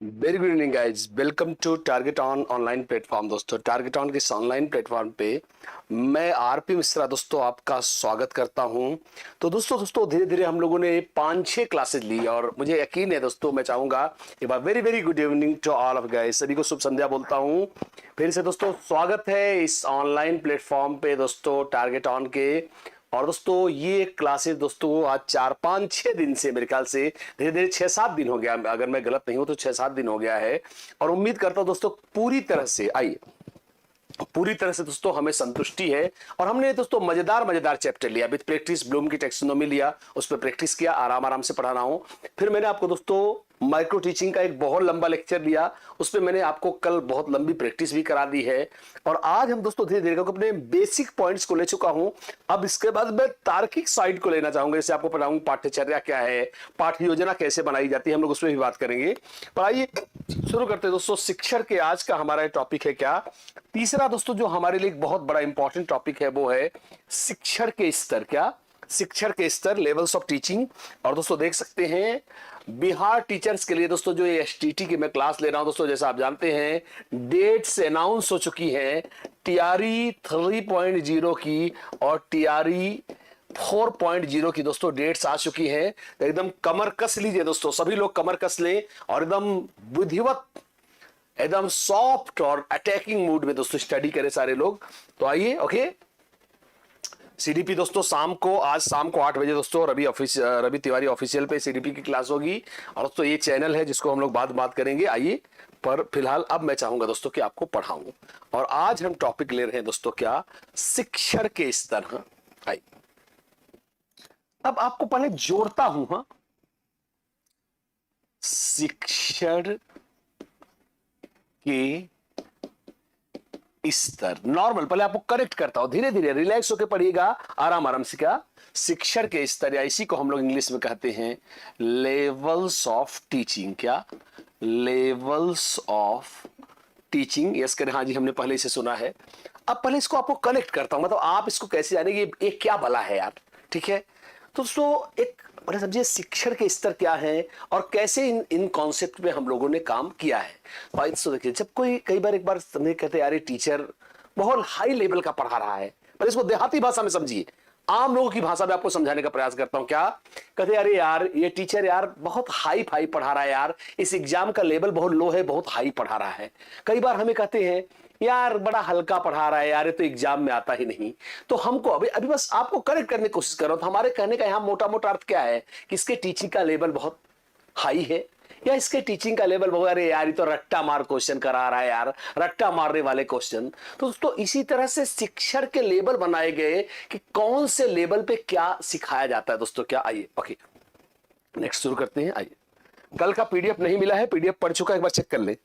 Very good evening guys, welcome to Target On online platform. दोस्तों, Target On के इस online platform पे मैं आरपी मिश्रा दोस्तों आपका स्वागत करता हूं। तो दोस्तों धीरे धीरे हम लोगों ने 5-6 क्लासेस ली और मुझे यकीन है दोस्तों, मैं चाहूंगा एक बार very very good evening to all of guys, सभी को शुभ संध्या बोलता हूं। फिर से दोस्तों स्वागत है इस ऑनलाइन प्लेटफॉर्म पे दोस्तों टारगेट ऑन के। और दोस्तों ये क्लासेस दोस्तों आज 4-5-6 दिन से, मेरे ख्याल से धीरे धीरे 6-7 दिन हो गया, अगर मैं गलत नहीं हूं तो 6-7 दिन हो गया है। और उम्मीद करता हूं दोस्तों पूरी तरह से दोस्तों हमें संतुष्टि है। और हमने दोस्तों मजेदार मजेदार चैप्टर लिया विद प्रैक्टिस, ब्लूम की टेक्सोनोमी लिया, उस पर प्रैक्टिस किया, आराम आराम से पढ़ा रहा हूं। फिर मैंने आपको दोस्तों माइक्रो टीचिंग का एक बहुत लंबा लेक्चर दिया, उस पर मैंने आपको कल बहुत लंबी प्रैक्टिस भी करा दी है। और आज हम दोस्तों धीरे धीरे अपने बेसिक पॉइंट्स को ले चुका हूं। अब इसके बाद मैं तार्किक साइड को लेना चाहूंगा, जैसे आपको पढ़ाऊंगा पाठ्यचर्या क्या है, पाठ्य योजना कैसे बनाई जाती है, हम लोग उसमें भी बात करेंगे। पर आइए शुरू करते हैं दोस्तों। शिक्षण के आज का हमारा टॉपिक है क्या, तीसरा दोस्तों जो हमारे लिए एक बहुत बड़ा इंपॉर्टेंट टॉपिक है वो है शिक्षण के स्तर। क्या, शिक्षण के स्तर, लेवल्स ऑफ टीचिंग। और दोस्तों देख सकते हैं बिहार टीचर्स के लिए दोस्तों जो ये एसटीटी की मैं क्लास ले रहा हूं दोस्तों, जैसा आप जानते हैं डेट्स अनाउंस हो चुकी हैं टीआरई 3.0 की और टीआरई 4.0 की दोस्तों डेट्स आ चुकी हैं। तो एकदम कमर कस लीजिए दोस्तों, सभी लोग कमर कस लें और एकदम बुद्धिवत, एकदम सॉफ्ट और अटैकिंग मूड में दोस्तों स्टडी करें सारे लोग। तो आइए, ओके। सीडीपी दोस्तों आज शाम को 8 बजे दोस्तों रवि तिवारी ऑफिशियल पे सीडीपी की क्लास होगी। और दोस्तों ये चैनल है जिसको हम लोग बात करेंगे, आइए। पर फिलहाल अब मैं चाहूंगा दोस्तों कि आपको पढ़ाऊं। और आज हम टॉपिक ले रहे हैं दोस्तों क्या, शिक्षण के स्तर। हाँ आइए, अब आपको पहले जोड़ता हूं। हाँ, शिक्षण के स्तर नॉर्मल, पहले आपको करेक्ट करता हूं, धीरे धीरे रिलैक्स होकर पढ़िएगा, आराम आराम से। क्या, शिक्षण के स्तर, या इसी को हम लोग इंग्लिश में कहते हैं लेवल्स ऑफ टीचिंग। क्या, लेवल्स ऑफ टीचिंग। यस करें, हाँ जी, हमने पहले इसे सुना है। अब पहले इसको आपको कनेक्ट करता हूं, मतलब आप इसको कैसे जानेंगे ये क्या भला है यार, ठीक है। तो दोस्तों एक बड़े समझिए शिक्षण के स्तर क्या है और कैसे इन कॉन्सेप्ट पे हम लोगों ने काम किया है। तो देखिए, जब कोई कई बार एक बार समझे कहते यार ये टीचर बहुत हाई लेवल का पढ़ा रहा है, पर इसको देहाती भाषा में समझिए, आम लोगों की भाषा में आपको समझाने का प्रयास करता हूं। क्या कहते अरे यार ये टीचर यार बहुत हाई फाई पढ़ा रहा है यार, इस एग्जाम का लेवल बहुत लो है, बहुत हाई पढ़ा रहा है। कई बार हमें कहते हैं यार बड़ा हल्का पढ़ा रहा है यार, ये तो एग्जाम में आता ही नहीं। तो हमको अभी अभी बस आपको करेक्ट करने की कोशिश कर रहा हूं। तो हमारे कहने का यहां मोटा मोटा अर्थ क्या है कि इसके टीचिंग का लेवल बहुत हाई है, या इसके टीचिंग का लेवल बहुत, अरे यार ये तो रट्टा मार क्वेश्चन करा रहा है यार, रट्टा मारने वाले क्वेश्चन। तो दोस्तों इसी तरह से शिक्षण के लेवल बनाए गए कि कौन से लेवल पे क्या सिखाया जाता है दोस्तों। क्या, आइए ओके नेक्स्ट शुरू करते हैं। आइए, कल का पीडीएफ नहीं मिला है, पीडीएफ पढ़ चुका है, एक बार चेक कर ले।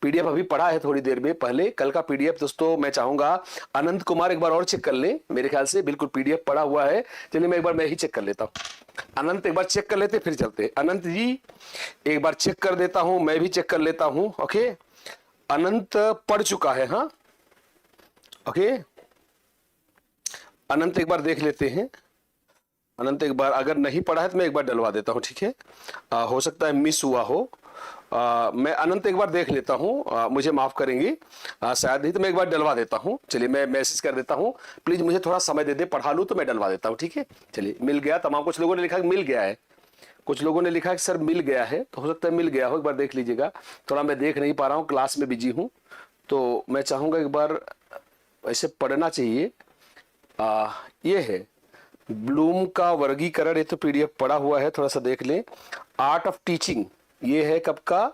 पीडीएफ अभी पढ़ा है थोड़ी देर में पहले, कल का पीडीएफ दोस्तों मैं चाहूंगा अनंत कुमार एक बार और चेक कर ले, मेरे ख्याल से बिल्कुल पीडीएफ पढ़ा हुआ है। चलिए मैं ही चेक कर लेता हूं। अनंत एक बार चेक कर लेते फिर चलते। अनंत जी एक बार चेक कर देता हूं, मैं भी चेक कर लेता हूं। ओके, अनंत पढ़ चुका है। हाँ ओके, अनंत एक बार देख लेते हैं। अनंत एक बार अगर नहीं पढ़ा है तो मैं एक बार डलवा देता हूं, ठीक है। हो सकता है मिस हुआ हो। मैं अनंत एक बार देख लेता हूं, मुझे माफ करेंगे, शायद नहीं तो मैं एक बार डलवा देता हूं। चलिए मैं मैसेज कर देता हूं, प्लीज मुझे थोड़ा समय दे दे, पढ़ा लूं तो मैं डलवा देता हूं, ठीक है। चलिए मिल गया तमाम, कुछ लोगों ने लिखा कि मिल गया है, कुछ लोगों ने लिखा है कि सर मिल गया है, तो हो सकता है मिल गया हो, एक बार देख लीजिएगा। थोड़ा मैं देख नहीं पा रहा हूँ, क्लास में बिजी हूँ, तो मैं चाहूंगा एक बार ऐसे पढ़ना चाहिए। ये है ब्लूम का वर्गीकरण, ये तो पीडीएफ पढ़ा हुआ है, थोड़ा सा देख लें। आर्ट ऑफ टीचिंग, ये है कब का,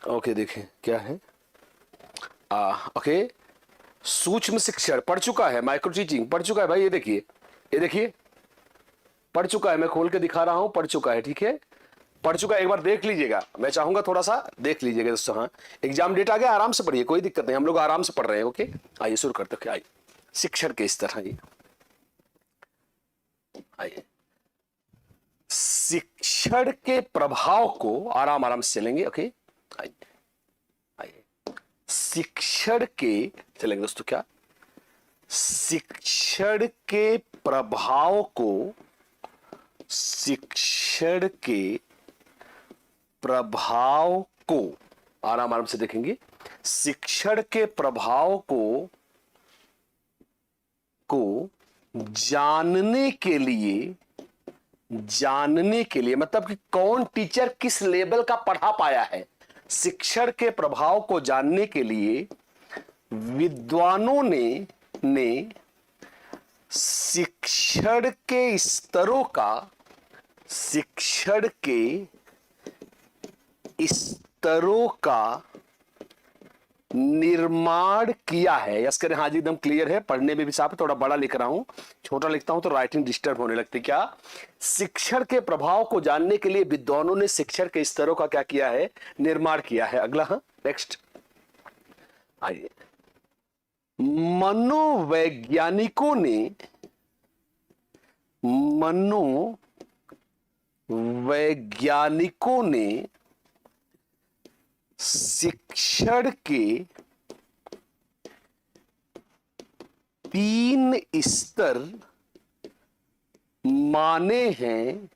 ओके देखें क्या है। ओके, सूक्ष्म शिक्षण पढ़ चुका है, माइक्रो टीचिंग पढ़ चुका है भाई, ये देखिए पढ़ चुका है, मैं खोल के दिखा रहा हूं, पढ़ चुका है, ठीक है, पढ़ चुका है। एक बार देख लीजिएगा, मैं चाहूंगा थोड़ा सा देख लीजिएगा दोस्तों। हाँ, एग्जाम डेट आ गया, आराम से पढ़िए, कोई दिक्कत नहीं, हम लोग आराम से पढ़ रहे हैं। ओके आइए शुरू करते हैं। आइए शिक्षण के स्तर, आइए आइए शिक्षण के प्रभाव को आराम आराम से चलेंगे। ओके आइए आइए शिक्षण के चलेंगे दोस्तों। क्या, शिक्षण के प्रभाव को, शिक्षण के प्रभाव को, आराम आराम से देखेंगे, शिक्षण के प्रभाव को जानने के लिए मतलब कि कौन टीचर किस लेवल का पढ़ा पाया है, शिक्षण के प्रभाव को जानने के लिए विद्वानों ने शिक्षण के स्तरों का निर्माण किया है। यस करें, हाँ जी एकदम क्लियर है, पढ़ने में भी साफ है, थोड़ा बड़ा लिख रहा हूं, छोटा लिखता हूं तो राइटिंग डिस्टर्ब होने लगती। क्या, शिक्षण के प्रभाव को जानने के लिए विद्वानों ने शिक्षण के स्तरों का क्या किया है, निर्माण किया है। अगला, हाँ नेक्स्ट आइए, मनोवैज्ञानिकों ने शिक्षण के 3 स्तर माने हैं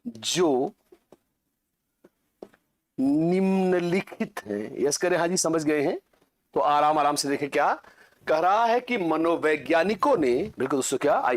जो निम्नलिखित हैं। यस करें, हाँ जी समझ गए हैं, तो आराम आराम से देखें। क्या कह रहा है कि मनोवैज्ञानिकों ने, बिल्कुल दोस्तों, क्या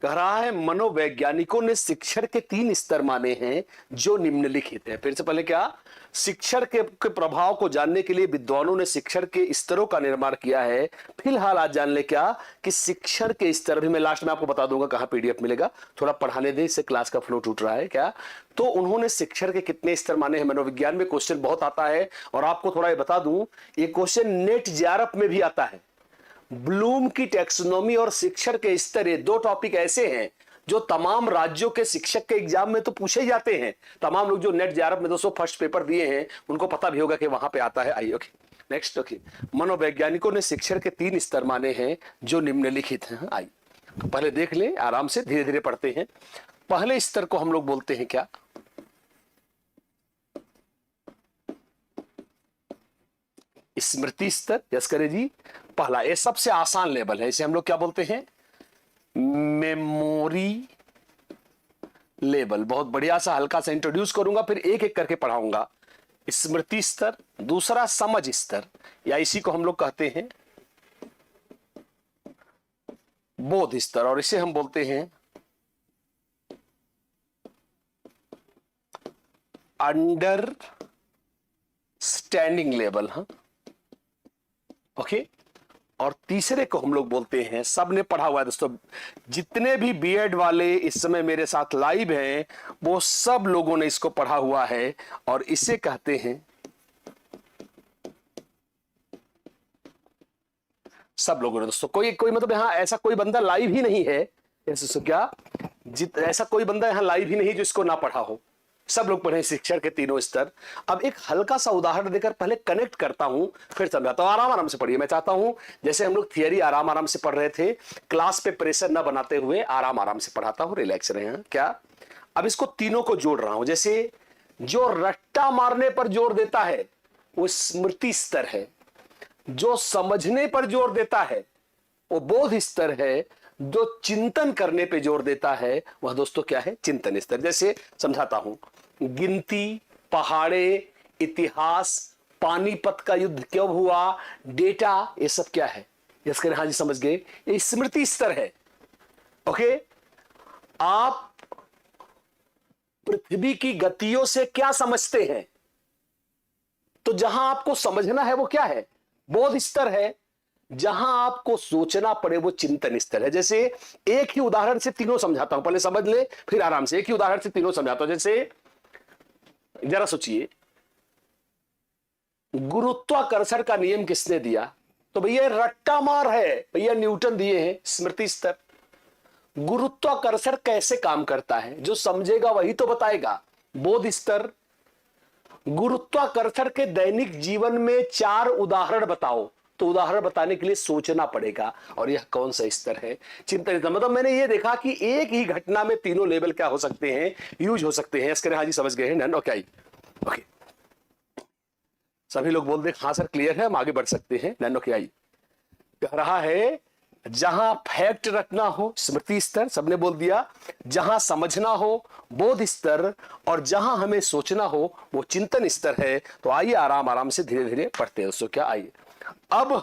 कह रहा है, मनोवैज्ञानिकों ने शिक्षण के 3 स्तर माने हैं जो निम्नलिखित हैं। फिर से पहले क्या, शिक्षण के प्रभाव को जानने के लिए विद्वानों ने शिक्षण के स्तरों का निर्माण किया है। फिलहाल आज जान ले क्या कि शिक्षण के स्तर, भी मैं लास्ट में आपको बता दूंगा कहां पीडीएफ मिलेगा, थोड़ा पढ़ाने दे, इससे क्लास का फ्लो टूट रहा है। क्या, तो उन्होंने शिक्षण के कितने स्तर माने हैं। मनोविज्ञान में क्वेश्चन बहुत आता है, और आपको थोड़ा ये बता दूं, ये क्वेश्चन नेट जेआरएफ में भी आता है। ब्लूम की टैक्सोनॉमी और शिक्षण के स्तर, ये 2 टॉपिक ऐसे हैं जो तमाम राज्यों के शिक्षक के एग्जाम में तो पूछे ही जाते हैं। तमाम लोग जो नेट जेआरएफ में दोस्तों फर्स्ट पेपर दिए हैं उनको पता भी होगा कि वहां पे आता है। आइए, ओके नेक्स्ट। ओके, मनोवैज्ञानिकों ने शिक्षण के 3 स्तर माने हैं जो निम्नलिखित हैं। आइए तो पहले देख ले, आराम से धीरे धीरे पढ़ते हैं। पहले स्तर को हम लोग बोलते हैं क्या, स्मृति स्तर। यस करें जी, पहला, ये सबसे आसान लेवल है, इसे हम लोग क्या बोलते हैं, मेमोरी लेवल। बहुत बढ़िया सा हल्का सा इंट्रोड्यूस करूंगा, फिर एक एक करके पढ़ाऊंगा। स्मृति स्तर, दूसरा समझ स्तर, या इसी को हम लोग कहते हैं बोध स्तर, और इसे हम बोलते हैं अंडरस्टैंडिंग लेवल। हाँ ओके, और तीसरे को हम लोग बोलते हैं, सबने पढ़ा हुआ है दोस्तों, जितने भी बीएड वाले इस समय मेरे साथ लाइव हैं वो सब लोगों ने इसको पढ़ा हुआ है, और इसे कहते हैं, सब लोगों ने दोस्तों, कोई मतलब यहां ऐसा कोई बंदा लाइव ही नहीं है, क्या ऐसा कोई बंदा यहां लाइव ही नहीं जो इसको ना पढ़ा हो, सब लोग पढ़े शिक्षण के 3 स्तर। अब एक हल्का सा उदाहरण देकर पहले कनेक्ट करता हूं, फिर समझाता हूं। आराम आराम से पढ़िए, मैं चाहता हूं जैसे हम लोग थियरी आराम आराम से पढ़ रहे थे, क्लास पे प्रेशर ना बनाते हुए आराम आराम से पढ़ाता हूं, रिलैक्स रहे। क्या, अब इसको तीनों को जोड़ रहा हूं। जैसे जो रट्टा मारने पर जोर देता है वो स्मृति स्तर है, जो समझने पर जोर देता है वो बोध स्तर है, जो चिंतन करने पे जोर देता है वह दोस्तों क्या है, चिंतन स्तर। जैसे समझाता हूं, गिनती, पहाड़े, इतिहास, पानीपत का युद्ध क्यों हुआ, डेटा, ये सब क्या है, इसके हाँ जी समझ गए, ये स्मृति स्तर है। ओके, आप पृथ्वी की गतियों से क्या समझते हैं, तो जहां आपको समझना है वो क्या है, बोध स्तर है। जहां आपको सोचना पड़े वो चिंतन स्तर है। जैसे एक ही उदाहरण से तीनों समझाता हूं, पहले समझ ले फिर आराम से, एक ही उदाहरण से तीनों समझाता हूं। जैसे जरा सोचिए, गुरुत्वाकर्षण का नियम किसने दिया, तो भैया रट्टा मार है, भैया न्यूटन दिए हैं, स्मृति स्तर। गुरुत्वाकर्षण कैसे काम करता है, जो समझेगा वही तो बताएगा, बोध स्तर। गुरुत्वाकर्षण के दैनिक जीवन में 4 उदाहरण बताओ, तो उदाहरण बताने के लिए सोचना पड़ेगा, और यह कौन सा स्तर है, चिंतन। मतलब मैंने ये देखा कि एक ही घटना में तीनों लेवल क्या हो सकते हैं, यूज हो सकते हैं। इसके हाँ जी समझ गए हैं, ओके ओके, सभी लोग बोल दे हाँ सर क्लियर है, हम आगे बढ़ सकते हैं। नैनो क्या कह रहा है जहां फैक्ट रखना हो स्मृति स्तर, सबने बोल दिया, जहां समझना हो बोध स्तर, और जहां हमें सोचना हो वो चिंतन स्तर है। तो आइए आराम आराम से धीरे धीरे पढ़ते हैं दोस्तों। क्या आइए अब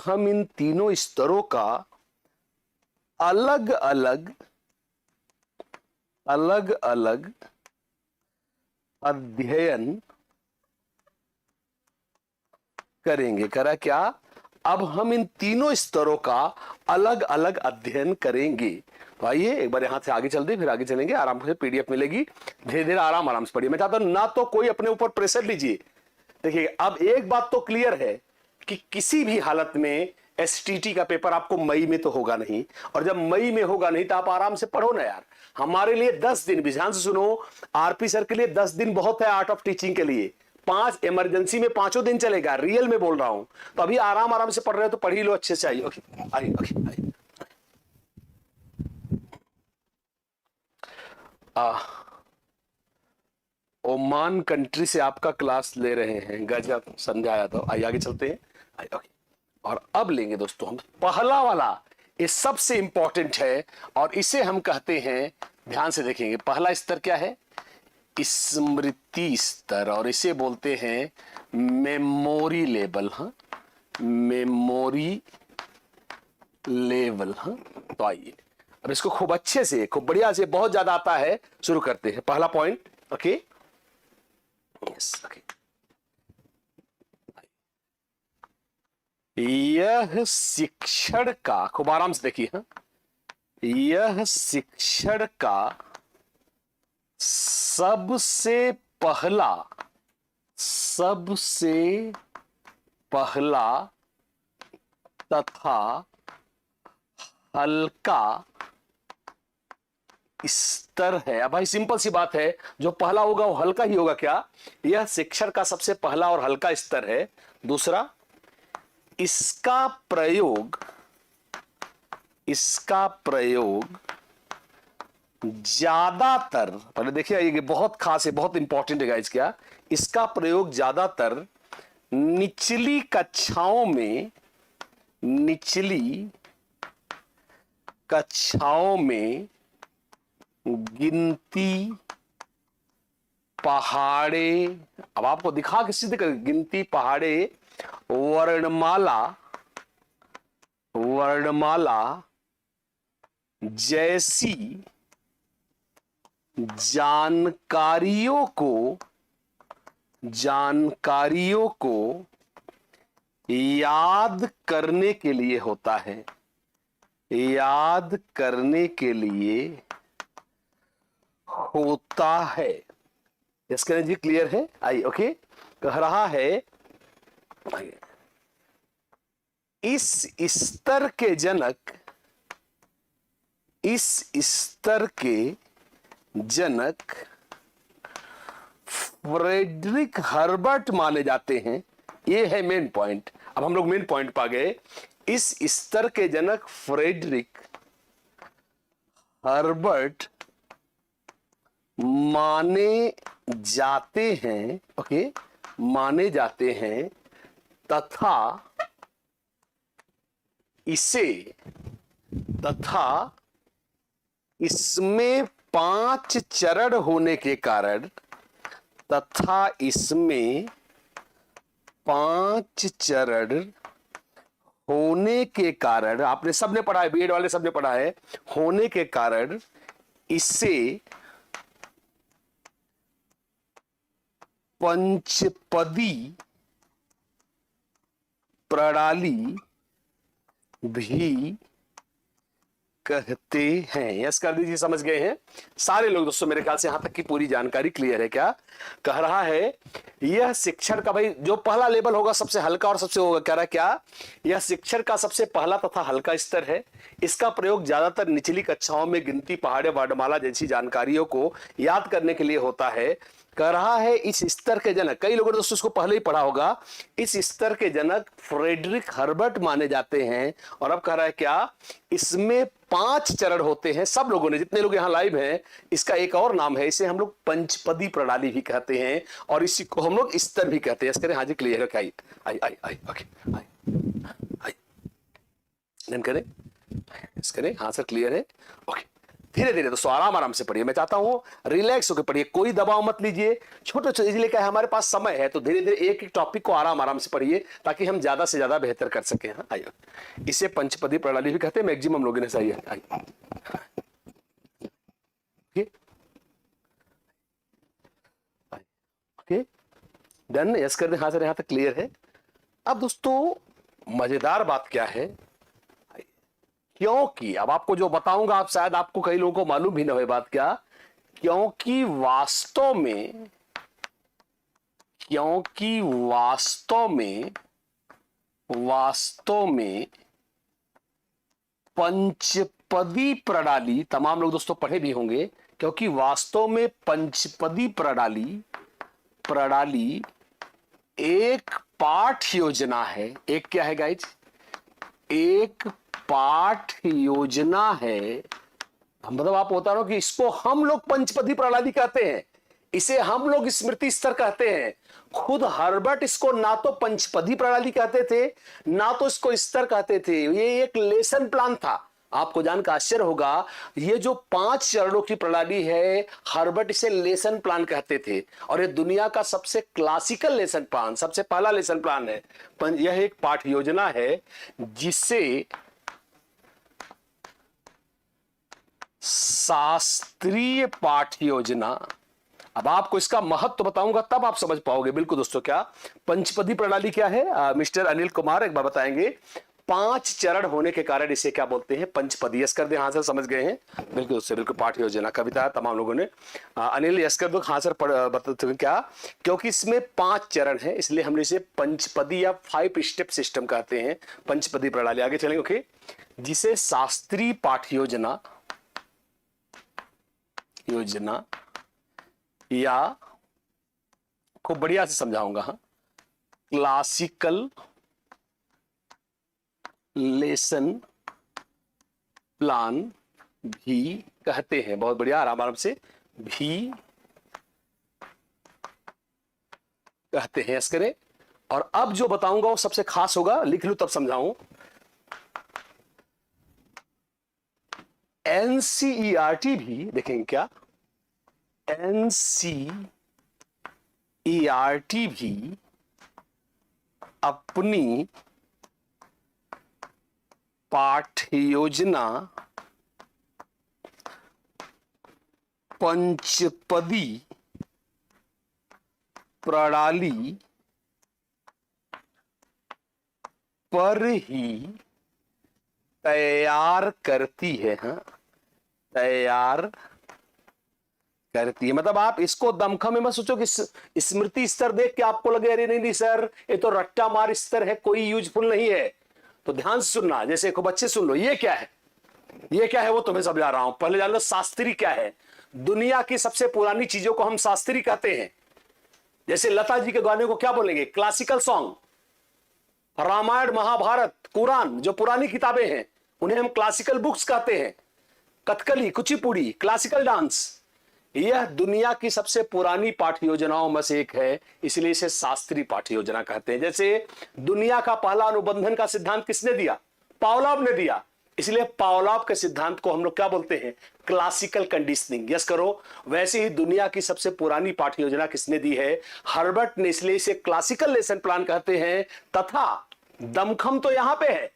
हम इन तीनों स्तरों का अलग अलग अध्ययन करेंगे। करा क्या? अब हम इन तीनों स्तरों का अलग अलग अध्ययन करेंगे। तो आइए एक बार यहां से आगे चलते, फिर आगे चलेंगे, आराम से पीडीएफ मिलेगी, धीरे धीरे आराम आराम से पढ़िए। मैं चाहता हूं ना तो कोई अपने ऊपर प्रेशर लीजिए। देखिए अब एक बात तो क्लियर है कि किसी भी हालत में एसटीटी का पेपर आपको मई में तो होगा नहीं, और जब मई में होगा नहीं तो आप आराम से पढ़ो ना यार। हमारे लिए 10 दिन, ध्यान से सुनो, आरपी सर के लिए 10 दिन बहुत है आर्ट ऑफ टीचिंग के लिए। 5 इमरजेंसी में 5 दिन चलेगा, रियल में बोल रहा हूं। तो अभी आराम आराम से पढ़ रहे हो तो पढ़ ही लो अच्छे से। आइए ओके, आइए ओके, आइए। ओमान कंट्री से आपका क्लास ले रहे हैं, गजब, समझा आया। तो आइए आगे चलते हैं। आइए ओके, और अब लेंगे दोस्तों हम पहला वाला, ये सबसे इंपॉर्टेंट है और इसे हम कहते हैं, ध्यान से देखेंगे, पहला स्तर क्या है? स्मृति स्तर, और इसे बोलते हैं मेमोरी लेवल। हाँ, मेमोरी लेवल। हाँ, तो आइए अब इसको खूब अच्छे से, खूब बढ़िया से, बहुत ज्यादा आता है, शुरू करते हैं। पहला पॉइंट, ओके, यस, ओके। यह शिक्षण का, खूब आराम से देखिए, हाँ, यह शिक्षण का सबसे पहला तथा हल्का स्तर है। अब भाई सिंपल सी बात है, जो पहला होगा वो हल्का ही होगा क्या? यह शिक्षण का सबसे पहला और हल्का स्तर है। दूसरा, इसका प्रयोग ज्यादातर, पहले देखिए ये बहुत खास है, बहुत इंपॉर्टेंट है गाइस। क्या? इसका प्रयोग ज्यादातर निचली कक्षाओं में गिनती, पहाड़े, अब आपको दिखा के सिद्ध कर, गिनती, पहाड़े, वर्णमाला जैसी जानकारियों को याद करने के लिए होता है। याद करने के लिए होता है। इसका जी क्लियर है? आई ओके, कह रहा है इस स्तर के जनक फ्रेडरिक हर्बर्ट माने जाते हैं। ये है मेन पॉइंट। अब हम लोग मेन पॉइंट पा गए। इस स्तर के जनक फ्रेडरिक हर्बर्ट माने जाते हैं, ओके, माने जाते हैं, तथा इसमें 5 चरण होने के कारण, आपने सबने पढ़ा है, बीएड वाले सबने पढ़ा है, होने के कारण इसे पंचपदी प्रणाली भी कहते हैं। यस कर दीजिए, समझ गए हैं सारे लोग दोस्तों। मेरे ख्याल से यहां तक की पूरी जानकारी क्लियर है। क्या कह रहा है, यह शिक्षण का भाई जो पहला लेवल होगा सबसे हल्का और सबसे होगा, कह रहा है क्या, यह शिक्षण का सबसे पहला तथा हल्का स्तर है। इसका प्रयोग ज्यादातर निचली कक्षाओं में गिनती, पहाड़े, वर्णमाला जैसी जानकारियों को याद करने के लिए होता है। कह रहा है इस स्तर के जनक, कई लोगों ने दोस्तों इसको पहले ही पढ़ा होगा, इस स्तर के जनक फ्रेडरिक हर्बर्ट माने जाते हैं। और अब कह रहा है क्या, इसमें 5 चरण होते हैं। सब लोगों ने, जितने लोग यहां लाइव हैं, इसका एक और नाम है, इसे हम लोग पंचपदी प्रणाली भी कहते हैं और इसी को हम लोग स्तर भी कहते हैं। इस करें, हाँ जी क्लियर है क्या, आई आई आई ओके आई डन करें, इस करें, हाँ सर क्लियर है ओके। धीरे धीरे दोस्तों आराम आराम से पढ़िए, मैं चाहता हूं रिलैक्स होकर पढ़िए, कोई दबाव मत लीजिए। छोटे छोटे, इसलिए क्या है, हमारे पास समय है तो धीरे धीरे एक एक टॉपिक को आराम आराम से पढ़िए ताकि हम ज्यादा से ज्यादा बेहतर कर सकें। हाँ आइए, इसे पंचपदी प्रणाली भी कहते हैं, मैक्सिमम लोगों ने सही है। ओके डन, यस कर दें, हाँ सर यहां तक क्लियर है। अब दोस्तों मजेदार बात क्या है, क्योंकि अब आपको जो बताऊंगा, आप शायद आपको कई लोगों को मालूम भी ना हो बात, क्या, क्योंकि वास्तव में पंचपदी प्रणाली, तमाम लोग दोस्तों पढ़े भी होंगे, क्योंकि वास्तव में पंचपदी प्रणाली एक पाठ योजना है। एक क्या है गाइज, एक पाठ योजना है। मतलब आप होता ना कि इसको हम लोग पंचपदी प्रणाली कहते हैं, इसे हम लोग स्मृति स्तर कहते हैं। खुद हर्बर्ट इसको ना तो पंचपदी प्रणाली कहते थे, ना तो इसको स्तर कहते थे। ये एक लेसन प्लान था। आपको जानकर आश्चर्य होगा, ये जो 5 चरणों की प्रणाली है, हर्बर्ट इसे लेसन प्लान कहते थे और ये दुनिया का सबसे क्लासिकल लेसन प्लान, सबसे पहला लेसन प्लान है। यह एक पाठ योजना है जिसे शास्त्रीय पाठ योजना, अब आपको इसका महत्व बताऊंगा तब आप समझ पाओगे। बिल्कुल दोस्तों, क्या पंचपदी प्रणाली क्या है, मिस्टर अनिल कुमार एक बार बताएंगे। 5 चरण होने के कारण इसे क्या बोलते हैं, पंचपदी। यस कर दे, हाँ सर समझ गए हैं, बिल्कुल उससे बिल्कुल पाठ योजना कविता तमाम लोगों ने। अनिल यस कर दो, हाँ सर बताते हैं क्या, क्योंकि इसमें 5 चरण है इसलिए हमने इसे पंचपदी या 5 स्टेप सिस्टम कहते हैं, पंचपदी प्रणाली। आगे चलेंगे ओके, जिसे शास्त्रीय पाठ योजना या खूब बढ़िया से समझाऊंगा, हाँ, क्लासिकल लेसन प्लान भी कहते हैं। बहुत बढ़िया, आराम आराम से भी कहते हैं, यस करें। और अब जो बताऊंगा वो सबसे खास होगा, लिख लूं तब समझाऊं। एनसीईआरटी भी देखेंगे क्या, एनसीईआरटी भी अपनी पाठ योजना पंचपदी प्रणाली पर ही तैयार करती है। हाँ, तैयार करती है। मतलब आप इसको दमखम में मत सोचो कि स्मृति स्तर देख के आपको लगे अरे नहीं नहीं सर ये तो रट्टा मार स्तर है, कोई यूजफुल नहीं है। तो ध्यान से सुनना, जैसे खूब अच्छे सुन लो, ये क्या है, ये क्या है वो तुम्हें समझा रहा हूं। पहले जान लो शास्त्रीय क्या है। दुनिया की सबसे पुरानी चीजों को हम शास्त्रीय कहते हैं। जैसे लता जी के गाने को क्या बोलेंगे, क्लासिकल सॉन्ग। रामायण, महाभारत, कुरान जो पुरानी किताबें हैं उन्हें हम क्लासिकल बुक्स कहते हैं। कथकली, कुचिपुड़ी, क्लासिकल डांस, यह दुनिया की सबसे पुरानी पाठ योजनाओं में से एक है, इसलिए इसे शास्त्रीय पाठ योजना कहते हैं। जैसे दुनिया का पहला अनुबंधन का सिद्धांत किसने दिया, पावलोव ने दिया, इसलिए पावलोव के सिद्धांत को हम लोग क्या बोलते हैं, क्लासिकल कंडीशनिंग। यस करो। वैसे ही दुनिया की सबसे पुरानी पाठ योजना किसने दी है, हर्बर्ट ने, इसलिए इसे क्लासिकल लेसन प्लान कहते हैं। तथा दमखम तो यहां पे है,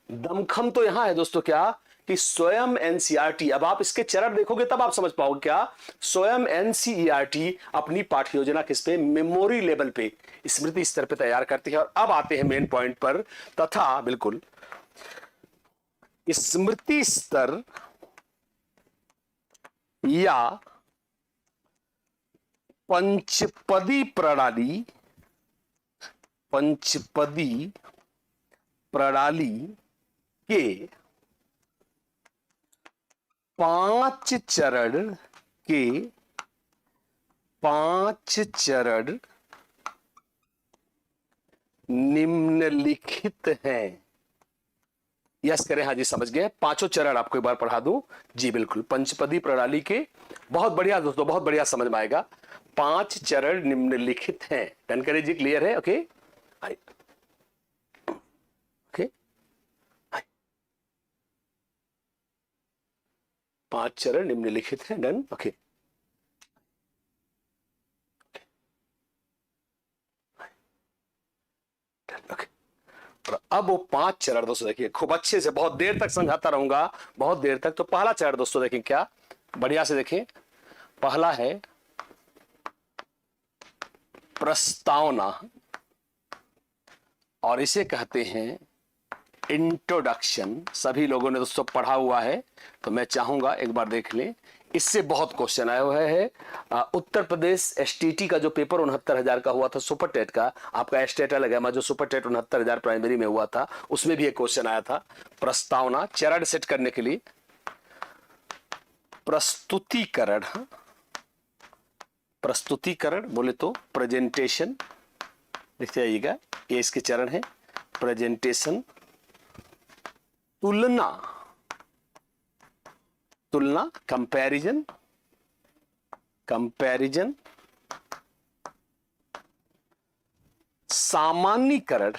दमखम तो यहां है दोस्तों, क्या कि स्वयं एनसीईआरटी, अब आप इसके चरण देखोगे तब आप समझ पाओगे, क्या स्वयं एनसीईआरटी अपनी पाठ योजना किस पे, मेमोरी लेवल पे, स्मृति स्तर पे तैयार करती है। और अब आते हैं मेन पॉइंट पर, तथा बिल्कुल स्मृति स्तर या पंचपदी प्रणाली, पंचपदी प्रणाली के 5 चरण के 5 चरण निम्नलिखित हैं। यस करें, हाँ जी समझ गए। पांचों चरण आपको एक बार पढ़ा दूं जी, बिल्कुल। पंचपदी प्रणाली के, बहुत बढ़िया दोस्तों, बहुत बढ़िया समझ में आएगा। 5 चरण निम्नलिखित हैं। डन करें जी, क्लियर है? ओके ओके, 5 चरण निम्नलिखित हैं। Done, okay. ओके, और अब वो 5 चरण दोस्तों देखिए, खूब अच्छे से, बहुत देर तक समझाता रहूंगा, बहुत देर तक। तो पहला चरण दोस्तों देखिए, क्या बढ़िया से देखें। पहला है प्रस्तावना, और इसे कहते हैं इंट्रोडक्शन। सभी लोगों ने दोस्तों पढ़ा हुआ है, तो मैं चाहूंगा एक बार देख लें। इससे बहुत क्वेश्चन आया हुआ है। उत्तर प्रदेश एसटीटी का जो पेपर 69,000 का हुआ था, सुपर टेट का, आपका एस्टेट अलग है, जो सुपर टेट 69,000 प्राइमरी में हुआ था, उसमें भी एक क्वेश्चन आया था। प्रस्तावना, चरण सेट करने के लिए प्रस्तुतिकरण, प्रस्तुतिकरण बोले तो प्रेजेंटेशन, लिखते आइएगा, ये इसके चरण है। प्रेजेंटेशन, तुलना, तुलना, कंपैरिजन, कंपैरिजन, सामान्यीकरण,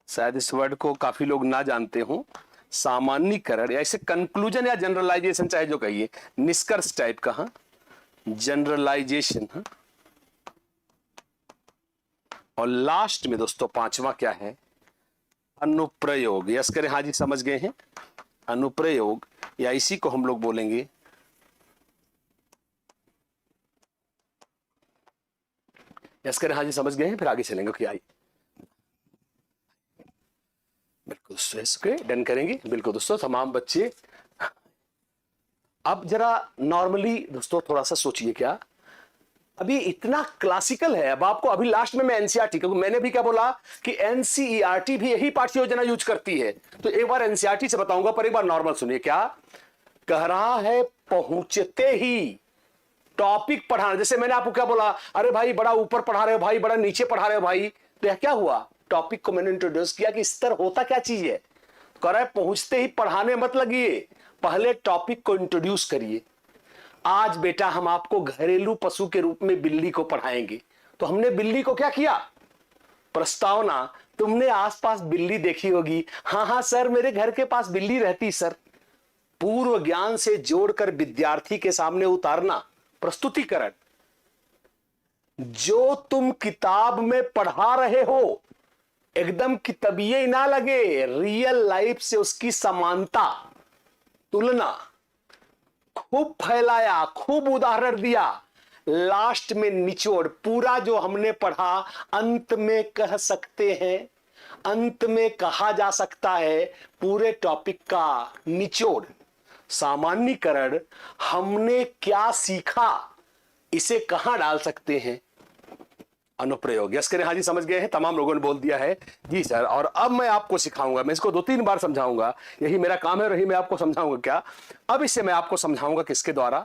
शायद इस वर्ड को काफी लोग ना जानते हो, सामान्यीकरण, या इसे कंक्लूजन या जनरलाइजेशन चाहे जो कहिए, निष्कर्ष टाइप का, हाँ, जनरलाइजेशन, हाँ। और लास्ट में दोस्तों पांचवा क्या है? अनुप्रयोग। यस करें, हाँ जी समझ गए हैं। अनुप्रयोग, या इसी को हम लोग बोलेंगे यस करें, हाँ जी समझ गए हैं, फिर आगे चलेंगे। क्या आई, बिल्कुल दोस्तों, डन करेंगे, बिल्कुल दोस्तों, तमाम बच्चे। अब जरा नॉर्मली दोस्तों थोड़ा सा सोचिए, क्या अभी इतना क्लासिकल है? अब आपको अभी लास्ट में मैं एनसीईआरटी, क्योंकि मैंने भी क्या बोला कि एनसीईआरटी भी यही पाठ्य योजना यूज करती है, तो एक बार एनसीईआरटी से बताऊंगा, पर एक बार नॉर्मल सुनिए। क्या कह रहा है? पहुंचते ही टॉपिक पढ़ाना। जैसे मैंने आपको क्या बोला, अरे भाई बड़ा ऊपर पढ़ा रहे हो भाई, बड़ा नीचे पढ़ा रहे हो भाई, तो यह क्या हुआ? टॉपिक को मैंने इंट्रोड्यूस किया कि स्तर होता क्या चीज है। कह रहा है पहुंचते ही पढ़ाने मत लगिए, पहले टॉपिक को इंट्रोड्यूस करिए। आज बेटा हम आपको घरेलू पशु के रूप में बिल्ली को पढ़ाएंगे। तो हमने बिल्ली को क्या किया? प्रस्तावना। तुमने आसपास बिल्ली देखी होगी, हाँ हाँ सर मेरे घर के पास बिल्ली रहती सर। पूर्व ज्ञान से जोड़कर विद्यार्थी के सामने उतारना, प्रस्तुतिकरण। जो तुम किताब में पढ़ा रहे हो एकदम किताबिये ना लगे, रियल लाइफ से उसकी समानता, तुलना। खूब फैलाया, खूब उदाहरण दिया, लास्ट में निचोड़। पूरा जो हमने पढ़ा अंत में कह सकते हैं, अंत में कहा जा सकता है पूरे टॉपिक का निचोड़। सामान्यीकरण, हमने क्या सीखा इसे कहां डाल सकते हैं? अनुप्रयोग। यस करें, हाँ जी समझ गए हैं, तमाम लोगों ने बोल दिया है जी सर। और अब मैं आपको सिखाऊंगा, मैं इसको 2-3 बार समझाऊंगा, यही मेरा काम है, और यही मैं आपको समझाऊंगा। क्या अब इसे मैं आपको समझाऊंगा किसके द्वारा?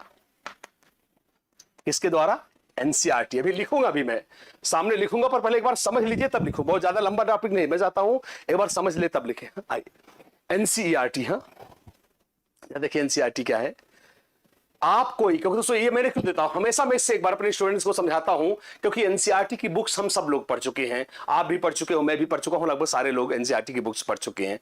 किसके द्वारा? एनसीईआरटी। अभी लिखूंगा, अभी मैं सामने लिखूंगा, पर पहले एक बार समझ लीजिए तब लिखूं। बहुत ज्यादा लंबा टॉपिक नहीं, मैं चाहता हूं एक बार समझ ले तब लिखे। एनसीईआरटी, हाँ देखिए एनसीईआरटी क्या है। आपको ही, क्योंकि दोस्तों ये मैंने क्यों देता हूं हमेशा, मैं इससे एक बार अपने स्टूडेंट्स को समझाता हूं, क्योंकि एनसीईआरटी की बुक्स हम सब लोग पढ़ चुके हैं। आप भी पढ़ चुके हो, मैं भी पढ़ चुका हूं, लगभग सारे लोग एनसीईआरटी की बुक्स पढ़ चुके हैं।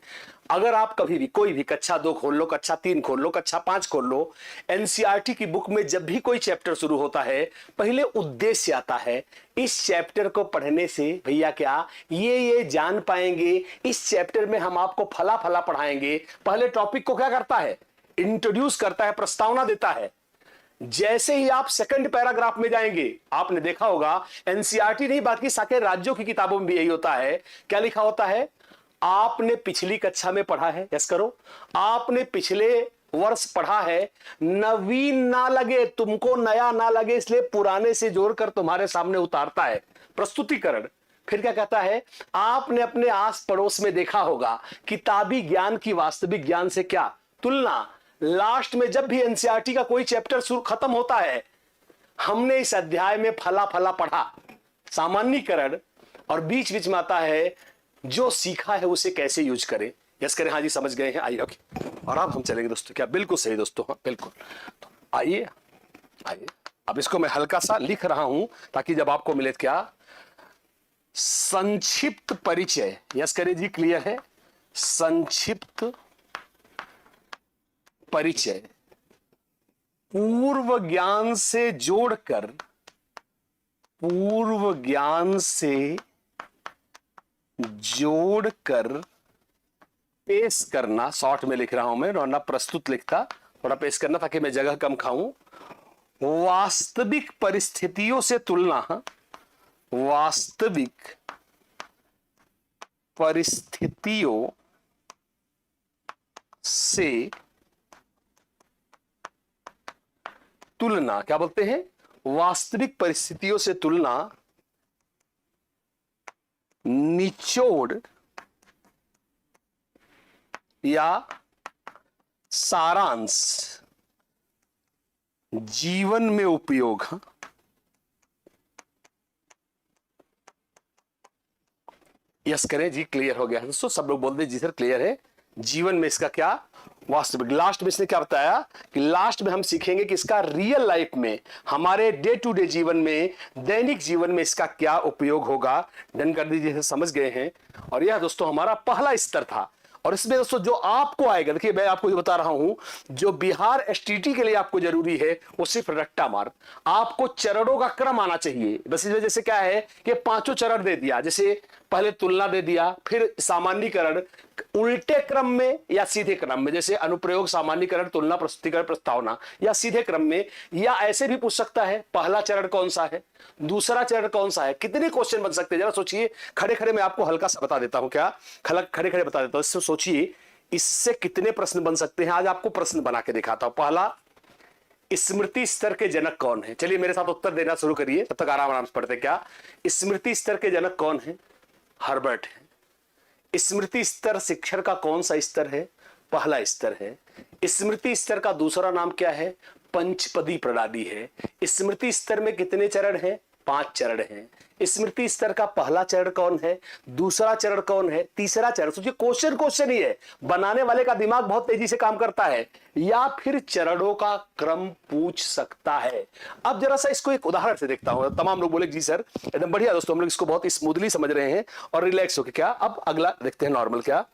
अगर आप कभी भी कोई भी कक्षा 2 खोल लो, कक्षा 3 खोल लो, कक्षा 5 खोल लो, एनसीईआरटी की बुक में जब भी कोई चैप्टर शुरू होता है, पहले उद्देश्य आता है। इस चैप्टर को पढ़ने से भैया क्या ये जान पाएंगे, इस चैप्टर में हम आपको फला फला पढ़ाएंगे। पहले टॉपिक को क्या करता है? इंट्रोड्यूस करता है, प्रस्तावना देता है। जैसे ही आप सेकंड पैराग्राफ में जाएंगे, आपने देखा होगा एनसीईआरटी नहीं बाकी सारे राज्यों की किताबों में भी यही होता है। क्या लिखा होता है? आपने पिछली कक्षा में पढ़ा है, यस करो, आपने पिछले वर्ष पढ़ा है, नवीन ना लगे तुमको, नया ना लगे, इसलिए पुराने से जोड़कर तुम्हारे सामने उतारता है प्रस्तुतिकरण। फिर क्या कहता है, आपने अपने आस पड़ोस में देखा होगा किताबी ज्ञान की वास्तविक ज्ञान से क्या तुलना। लास्ट में जब भी एनसीईआरटी का कोई चैप्टर शुरू खत्म होता है, हमने इस अध्याय में फला फला पढ़ा, सामान्यीकरण, और बीच बीच में आता है जो सीखा है उसे कैसे यूज करें। यस करें, हाँ जी समझ गए हैं, आइए ओके। और अब हम चलेंगे दोस्तों, क्या बिल्कुल सही दोस्तों, हाँ बिल्कुल। तो आइए आइए, अब इसको मैं हल्का सा लिख रहा हूं ताकि जब आपको मिले क्या, संक्षिप्त परिचय, यस करें जी, क्लियर है, संक्षिप्त परिचय पूर्व ज्ञान से जोड़कर, पूर्व ज्ञान से जोड़कर पेश करना, शॉर्ट में लिख रहा हूं मैं, वरना प्रस्तुत लिखता, थोड़ा पेश करना ताकि मैं जगह कम खाऊं। वास्तविक परिस्थितियों से तुलना, वास्तविक परिस्थितियों से तुलना, क्या बोलते हैं, वास्तविक परिस्थितियों से तुलना, निचोड़ या सारांश, जीवन में उपयोग। यस करें जी, क्लियर हो गया दोस्तों, सब लोग बोलते हैं जी सर क्लियर है। जीवन में इसका क्या वास्तविक, लास्ट में इसने क्या बताया कि लास्ट में हम सीखेंगे कि इसका रियल लाइफ में, हमारे डे टू डे जीवन में, दैनिक जीवन में इसका क्या उपयोग होगा। डन कर दीजिए, समझ गए हैं। और यह दोस्तों हमारा पहला स्तर था। और इसमें दोस्तों जो आपको आएगा, देखिए मैं आपको ये बता रहा हूं, जो बिहार एसटीटी के लिए आपको जरूरी है वो सिर्फ रट्टा मार, आपको चरणों का क्रम आना चाहिए। बस इस वजह से क्या है कि पांचों चरण दे दिया, जैसे पहले तुलना दे दिया, फिर सामान्यीकरण, उल्टे क्रम में या सीधे क्रम में, जैसे अनुप्रयोग, सामान्यीकरण, तुलना, प्रस्तुतिकरण, प्रस्तावना, या सीधे क्रम में, या ऐसे भी पूछ सकता है पहला चरण कौन सा है, दूसरा चरण कौन सा है। कितने क्वेश्चन बन सकते हैं जरा सोचिए। खड़े खड़े मैं आपको हल्का सा बता देता हूं, क्या खड़े खड़े बता देता हूं, इससे सोचिए इससे कितने प्रश्न बन सकते हैं। आज आपको प्रश्न बना के दिखाता हूं। पहला, स्मृति स्तर के जनक कौन है। चलिए मेरे साथ उत्तर देना शुरू करिए, तब तक आराम आराम से पढ़ते। क्या स्मृति स्तर के जनक कौन है? हर्बर्ट है। स्मृति स्तर शिक्षण का कौन सा स्तर है? पहला स्तर है। स्मृति स्तर का दूसरा नाम क्या है? पंचपदी प्रणाली है। स्मृति स्तर में कितने चरण हैं? 5 चरण हैं। स्मृति स्तर का पहला चरण कौन है? दूसरा चरण कौन है? तीसरा चरण। सोचिए क्वेश्चन ही है, बनाने वाले का दिमाग बहुत तेजी से काम करता है। या फिर चरणों का क्रम पूछ सकता है। अब जरा सा इसको एक उदाहरण से देखता हूं। तमाम लोग बोले जी सर एकदम बढ़िया दोस्तों, हम लोग इसको बहुत स्मूथली समझ रहे हैं और रिलैक्स होकर। क्या अब अगला देखते हैं नॉर्मल। क्या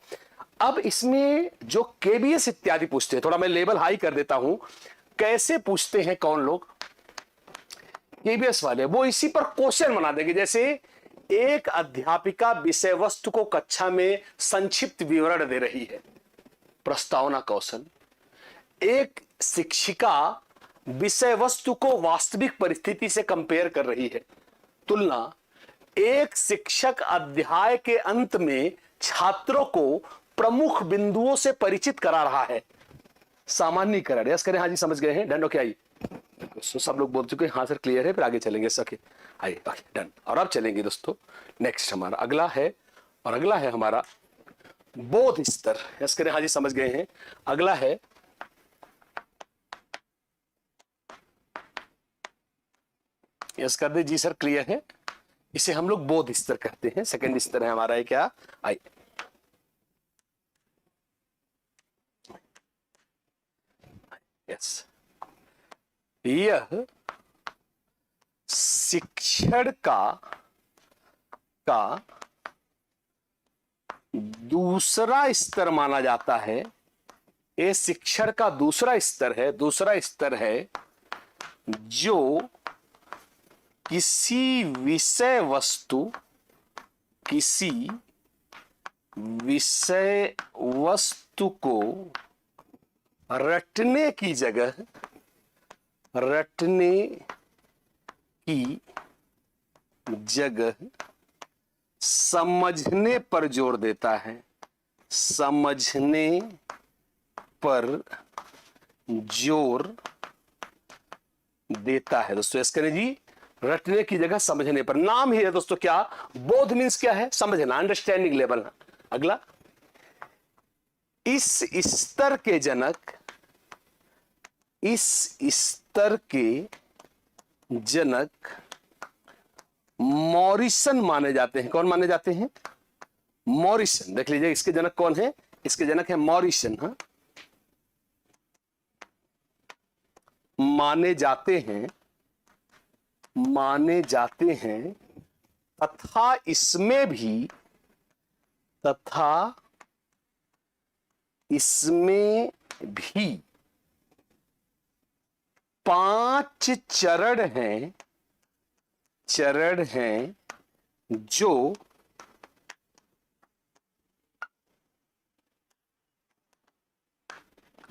अब इसमें जो केबीएस इत्यादि पूछते हैं, थोड़ा मैं लेवल हाई कर देता हूं। कैसे पूछते हैं कौन लोग? केबीएस वाले वो इसी पर क्वेश्चन बना देंगे। जैसे एक अध्यापिका विषय वस्तु को कक्षा में संक्षिप्त विवरण दे रही है, प्रस्तावना कौशल। एक शिक्षिका विषय वस्तु को वास्तविक परिस्थिति से कंपेयर कर रही है, तुलना। एक शिक्षक अध्याय के अंत में छात्रों को प्रमुख बिंदुओं से परिचित करा रहा है, सामान्यीकरण। यस करें, हाँ जी समझ गए हैं। डन हो क्या? आइए, सब लोग बोल चुके हैं हाँ सर क्लियर है, फिर आगे चलेंगे सके। आइए डन। और अब चलेंगे दोस्तों नेक्स्ट हमारा अगला है, और अगला है हमारा बोध स्तर। यस करें, हाँ जी समझ गए हैं। अगला है यस कर दे जी सर क्लियर है। इसे हम लोग बोध स्तर कहते हैं। सेकंड स्तर है हमारा है क्या? आइए यस, यह शिक्षण का दूसरा स्तर माना जाता है। ये शिक्षण का दूसरा स्तर है। दूसरा स्तर है जो किसी विषय वस्तु को रटने की जगह समझने पर जोर देता है। समझने पर जोर देता है। दोस्तों यस करें जी, रटने की जगह समझने पर। नाम ही है दोस्तों क्या, बोध मीन्स क्या है, समझना, अंडरस्टैंडिंग लेवल। अगला, इस स्तर के जनक, इस स्तर के जनक मॉरिसन माने जाते हैं। कौन माने जाते हैं? मॉरिसन। देख लीजिए इसके जनक कौन है, इसके जनक है मॉरिसन। हाँ, माने जाते हैं, माने जाते हैं, तथा इसमें भी, तथा इसमें भी 5 चरण हैं, चरण हैं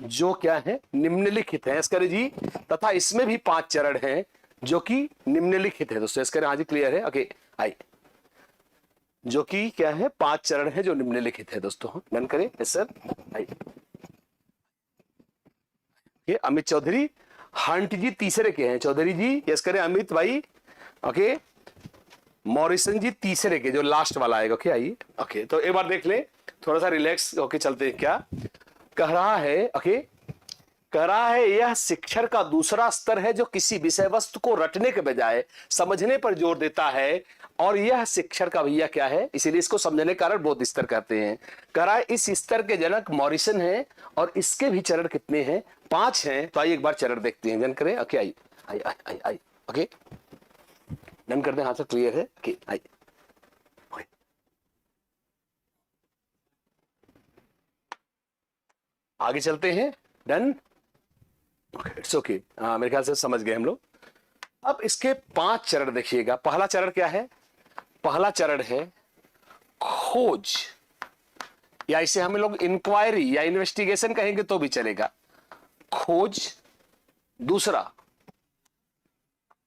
जो क्या है, निम्नलिखित है। इसका जी, तथा इसमें भी 5 चरण हैं जो कि निम्नलिखित है। दोस्तों इसका आज क्लियर है? ओके, आई, जो कि क्या है, 5 चरण है जो निम्नलिखित है। दोस्तों डन करें? Yes sir. आई, ये अमित चौधरी, हंट जी तीसरे के हैं। चौधरी जी यस करें, अमित भाई। ओके, मॉरिसन जी तीसरे के, जो लास्ट वाला आएगा। ओके आइए। ओके, तो एक बार देख ले, थोड़ा सा रिलैक्स होके चलते हैं। क्या कह रहा है? ओके, कह रहा है यह शिक्षण का दूसरा स्तर है जो किसी विषय वस्तु को रटने के बजाय समझने पर जोर देता है, और यह शिक्षण का भैया क्या है, इसीलिए इसको समझने के कारण बोध स्तर कहते हैं। कह रहा है इस स्तर के जनक मॉरिसन है, और इसके भी चरण कितने हैं? 5 हैं। तो आइए एक बार चरण देखते हैं, डन करें? Okay I I I I I. Okay done करते हैं, हाँ सर क्लियर है। ओके आई, आगे चलते हैं। Done, it's okay. हाँ मेरे ख्याल से समझ गए हम लोग। अब इसके 5 चरण देखिएगा। पहला चरण क्या है? पहला चरण है खोज, या इसे हम लोग इंक्वायरी या इन्वेस्टिगेशन कहेंगे तो भी चलेगा। खोज। दूसरा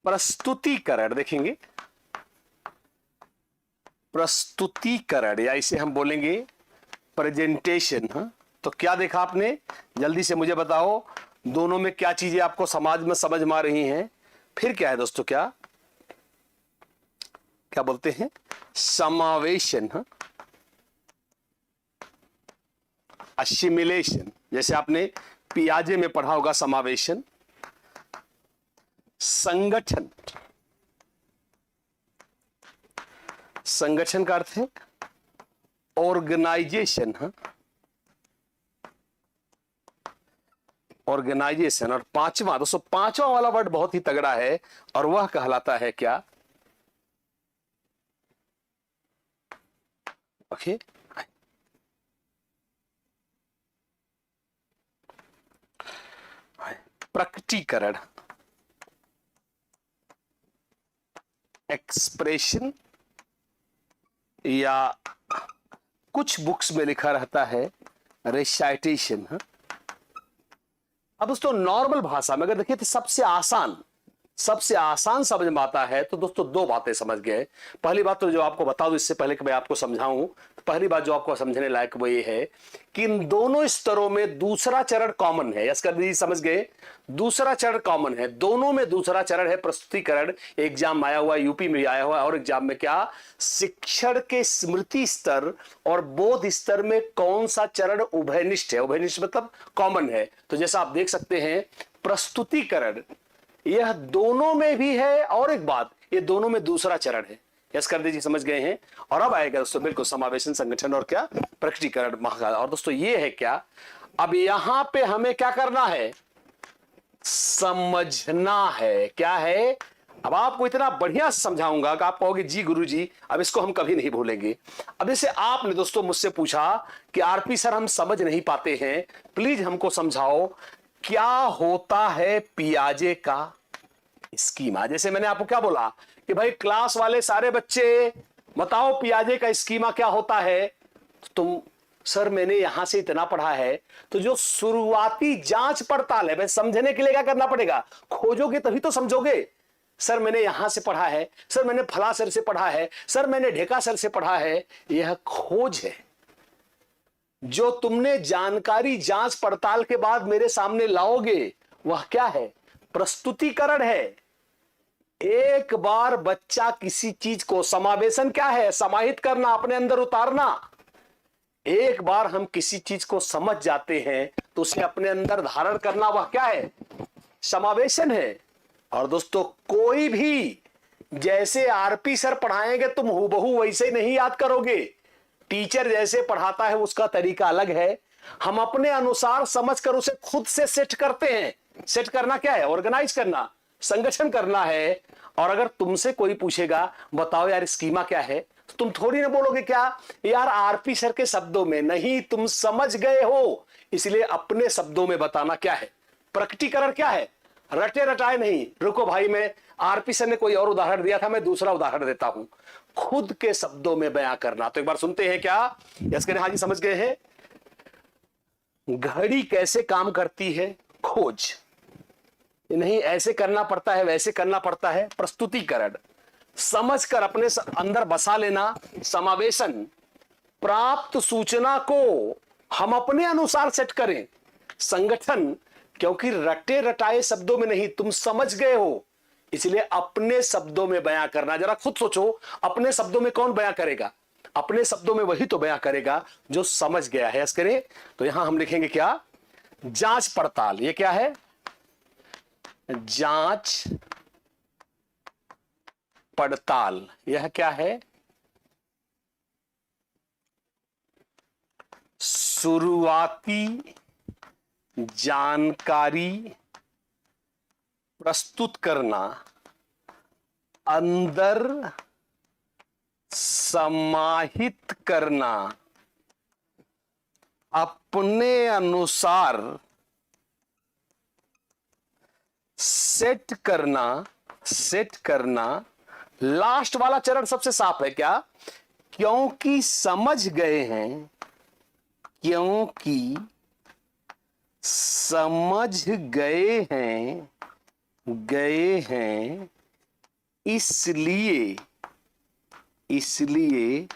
प्रस्तुतिकरण, देखेंगे प्रस्तुतिकरण, या इसे हम बोलेंगे प्रेजेंटेशन। हाँ, तो क्या देखा आपने, जल्दी से मुझे बताओ, दोनों में क्या चीजें आपको समाज में समझ में आ रही हैं? फिर क्या है दोस्तों, क्या क्या बोलते हैं? समावेशन। हाँ, असिमिलेशन, जैसे आपने पियाजे में पढ़ा होगा समावेशन। संगठन, संगठन का अर्थ है ऑर्गेनाइजेशन। हाँ, ऑर्गेनाइजेशन। और पांचवा दोस्तों, पांचवा वाला वर्ड बहुत ही तगड़ा है, और वह कहलाता है क्या? ओके, प्रकटीकरण, एक्सप्रेशन, या कुछ बुक्स में लिखा रहता है रिसाइटेशन। अब दोस्तों नॉर्मल भाषा में अगर देखिए तो सबसे आसान समझ में आता है तो दोस्तों 2 बातें समझ गए। पहली बात तो जो आपको बता दूं इससे पहले कि मैं आपको समझाऊं, तो पहली बात जो आपको समझने लायक वो ये है कि इन दोनों स्तरों में दूसरा चरण कॉमन है। यस कर दीजिए, समझ गए? दूसरा चरण कॉमन है, दोनों में दूसरा चरण है प्रस्तुतिकरण। एग्जाम में आया हुआ, यूपी में आया हुआ, और एग्जाम में क्या, शिक्षण के स्मृति स्तर और बोध स्तर में कौन सा चरण उभयनिष्ठ है? उभयनिष्ठ मतलब कॉमन है। तो जैसा आप देख सकते हैं प्रस्तुतिकरण यह दोनों में भी है, और एक बात, ये दोनों में दूसरा चरण है। यस कर दीजिए, समझ गए हैं? और अब आएगा दोस्तों बिल्कुल समावेशन, संगठन और क्या, प्रकटीकरण, महाकाल। और दोस्तों ये है क्या, अब यहां पे हमें क्या करना है? समझना है। क्या है? अब आपको इतना बढ़िया समझाऊंगा कि आप कहोगे जी गुरुजी अब इसको हम कभी नहीं भूलेंगे। अब जैसे आपने दोस्तों मुझसे पूछा कि आरपी सर हम समझ नहीं पाते हैं, प्लीज हमको समझाओ क्या होता है पियाजे का स्कीमा। जैसे मैंने आपको क्या बोला कि भाई क्लास वाले सारे बच्चे बताओ पियाजे का स्कीमा क्या होता है। तुम सर मैंने यहां से इतना पढ़ा है, तो जो शुरुआती जांच पड़ताल है, समझने के लिए क्या करना पड़ेगा? खोजोगे तभी तो समझोगे। सर मैंने यहां से पढ़ा है, सर मैंने फला सर से पढ़ा है, सर मैंने ढेका सर से पढ़ा है, यह खोज है। जो तुमने जानकारी जांच पड़ताल के बाद मेरे सामने लाओगे वह क्या है? प्रस्तुतिकरण है। एक बार बच्चा किसी चीज को, समावेशन क्या है? समाहित करना, अपने अंदर उतारना। एक बार हम किसी चीज को समझ जाते हैं तो उसे अपने अंदर धारण करना, वह क्या है? समावेशन है। और दोस्तों, कोई भी जैसे आरपी सर पढ़ाएंगे तुम हूबहू वैसे ही नहीं याद करोगे। टीचर जैसे पढ़ाता है उसका तरीका अलग है। हम अपने अनुसार समझकर उसे खुद से सेट करते हैं। सेट करना क्या है? ऑर्गेनाइज करना, संगठन करना है। और अगर तुमसे कोई पूछेगा बताओ यार स्कीमा क्या है, तो तुम थोड़ी ना बोलोगे क्या यार आरपी सर के शब्दों में, नहीं, तुम समझ गए हो इसलिए अपने शब्दों में बताना क्या है? प्रकटीकरण क्या है? रटे रटाए नहीं। रुको भाई, मैं आरपी सर ने कोई और उदाहरण दिया था, मैं दूसरा उदाहरण देता हूं। खुद के शब्दों में बयां करना। तो एक बार सुनते हैं क्या? यस करें, हाँ जी, समझ गए हैं। घड़ी कैसे काम करती है? खोज। नहीं, ऐसे करना पड़ता है, वैसे करना पड़ता है, प्रस्तुतिकरण। समझकर अपने अंदर बसा लेना, समावेशन। प्राप्त सूचना को हम अपने अनुसार सेट करें, संगठन। क्योंकि रटे रटाए शब्दों में नहीं, तुम समझ गए हो इसलिए अपने शब्दों में बयां करना। जरा खुद सोचो, अपने शब्दों में कौन बयां करेगा? अपने शब्दों में वही तो बयां करेगा जो समझ गया है। यस करें, तो यहां हम लिखेंगे क्या? जांच पड़ताल। ये क्या है? जांच पड़ताल। यह क्या है? शुरुआती जानकारी प्रस्तुत करना, अंदर समाहित करना, अपने अनुसार सेट करना, सेट करना। लास्ट वाला चरण सबसे साफ है क्या? क्योंकि समझ गए हैं, क्योंकि समझ गए हैं, गए हैं, इसलिए, इसलिए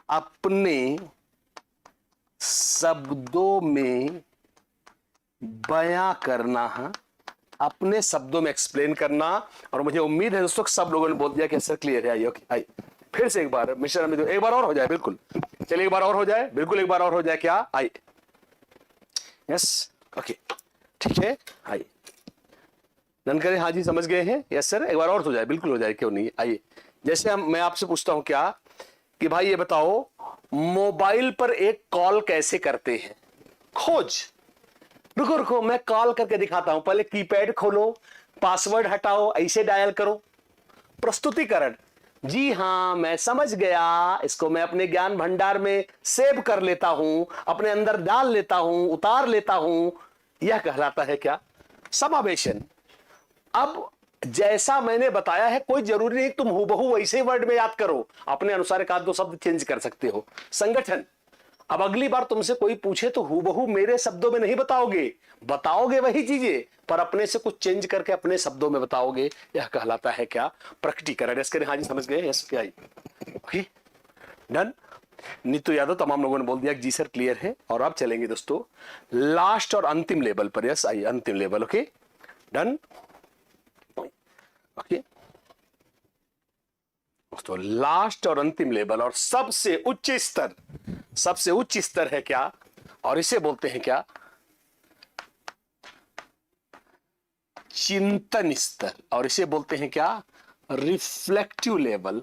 अपने शब्दों में बयां करना है, अपने शब्दों में एक्सप्लेन करना। और मुझे उम्मीद है दोस्तों सब लोगों ने बोल दिया कि सर क्लियर है। आइए, आइए फिर से एक बार मिश्र अमित, एक बार और हो जाए। बिल्कुल, चलिए एक बार और हो जाए, बिल्कुल एक बार और हो जाए क्या? आइए, यस, ओके, ठीक है, आइए, डन करें। हाँ जी, समझ गए हैं? यस सर, एक बार और हो जाए, बिल्कुल हो जाए, क्यों नहीं। आइए, जैसे मैं आपसे पूछता हूं क्या कि भाई ये बताओ मोबाइल पर एक कॉल कैसे करते हैं? खोज। रुको रुको, मैं कॉल करके दिखाता हूं, पहले कीपैड खोलो, पासवर्ड हटाओ, ऐसे डायल करो। प्रस्तुतिकरण। जी हां, मैं समझ गया, इसको मैं अपने ज्ञान भंडार में सेव कर लेता हूं, अपने अंदर डाल लेता हूं, उतार लेता हूं। यह कहलाता है क्या? समावेशन। अब जैसा मैंने बताया है, कोई जरूरी नहीं तुम हूबहू वैसे वर्ड में याद करो, अपने अनुसार एक आध दो शब्द चेंज कर सकते हो। संगठन। अब अगली बार तुमसे कोई पूछे तो हूबहू मेरे शब्दों में नहीं बताओगे, बताओगे वही चीजें पर अपने से कुछ चेंज करके अपने शब्दों में बताओगे। यह कहलाता है क्या? प्रकटीकरण। यस करें, हाँ जी, समझ गए? यस, क्या? Okay, done. नीतू यादव, तमाम लोगों ने बोल दिया जी सर क्लियर है। और अब चलेंगे दोस्तों लास्ट और अंतिम लेवल पर। यस, आइए, अंतिम लेवल। ओके, डन, ओके दोस्तों, लास्ट और अंतिम लेवल और सबसे उच्च स्तर, सबसे उच्च स्तर है क्या? और इसे बोलते हैं क्या? चिंतन स्तर। और इसे बोलते हैं क्या? Reflective level.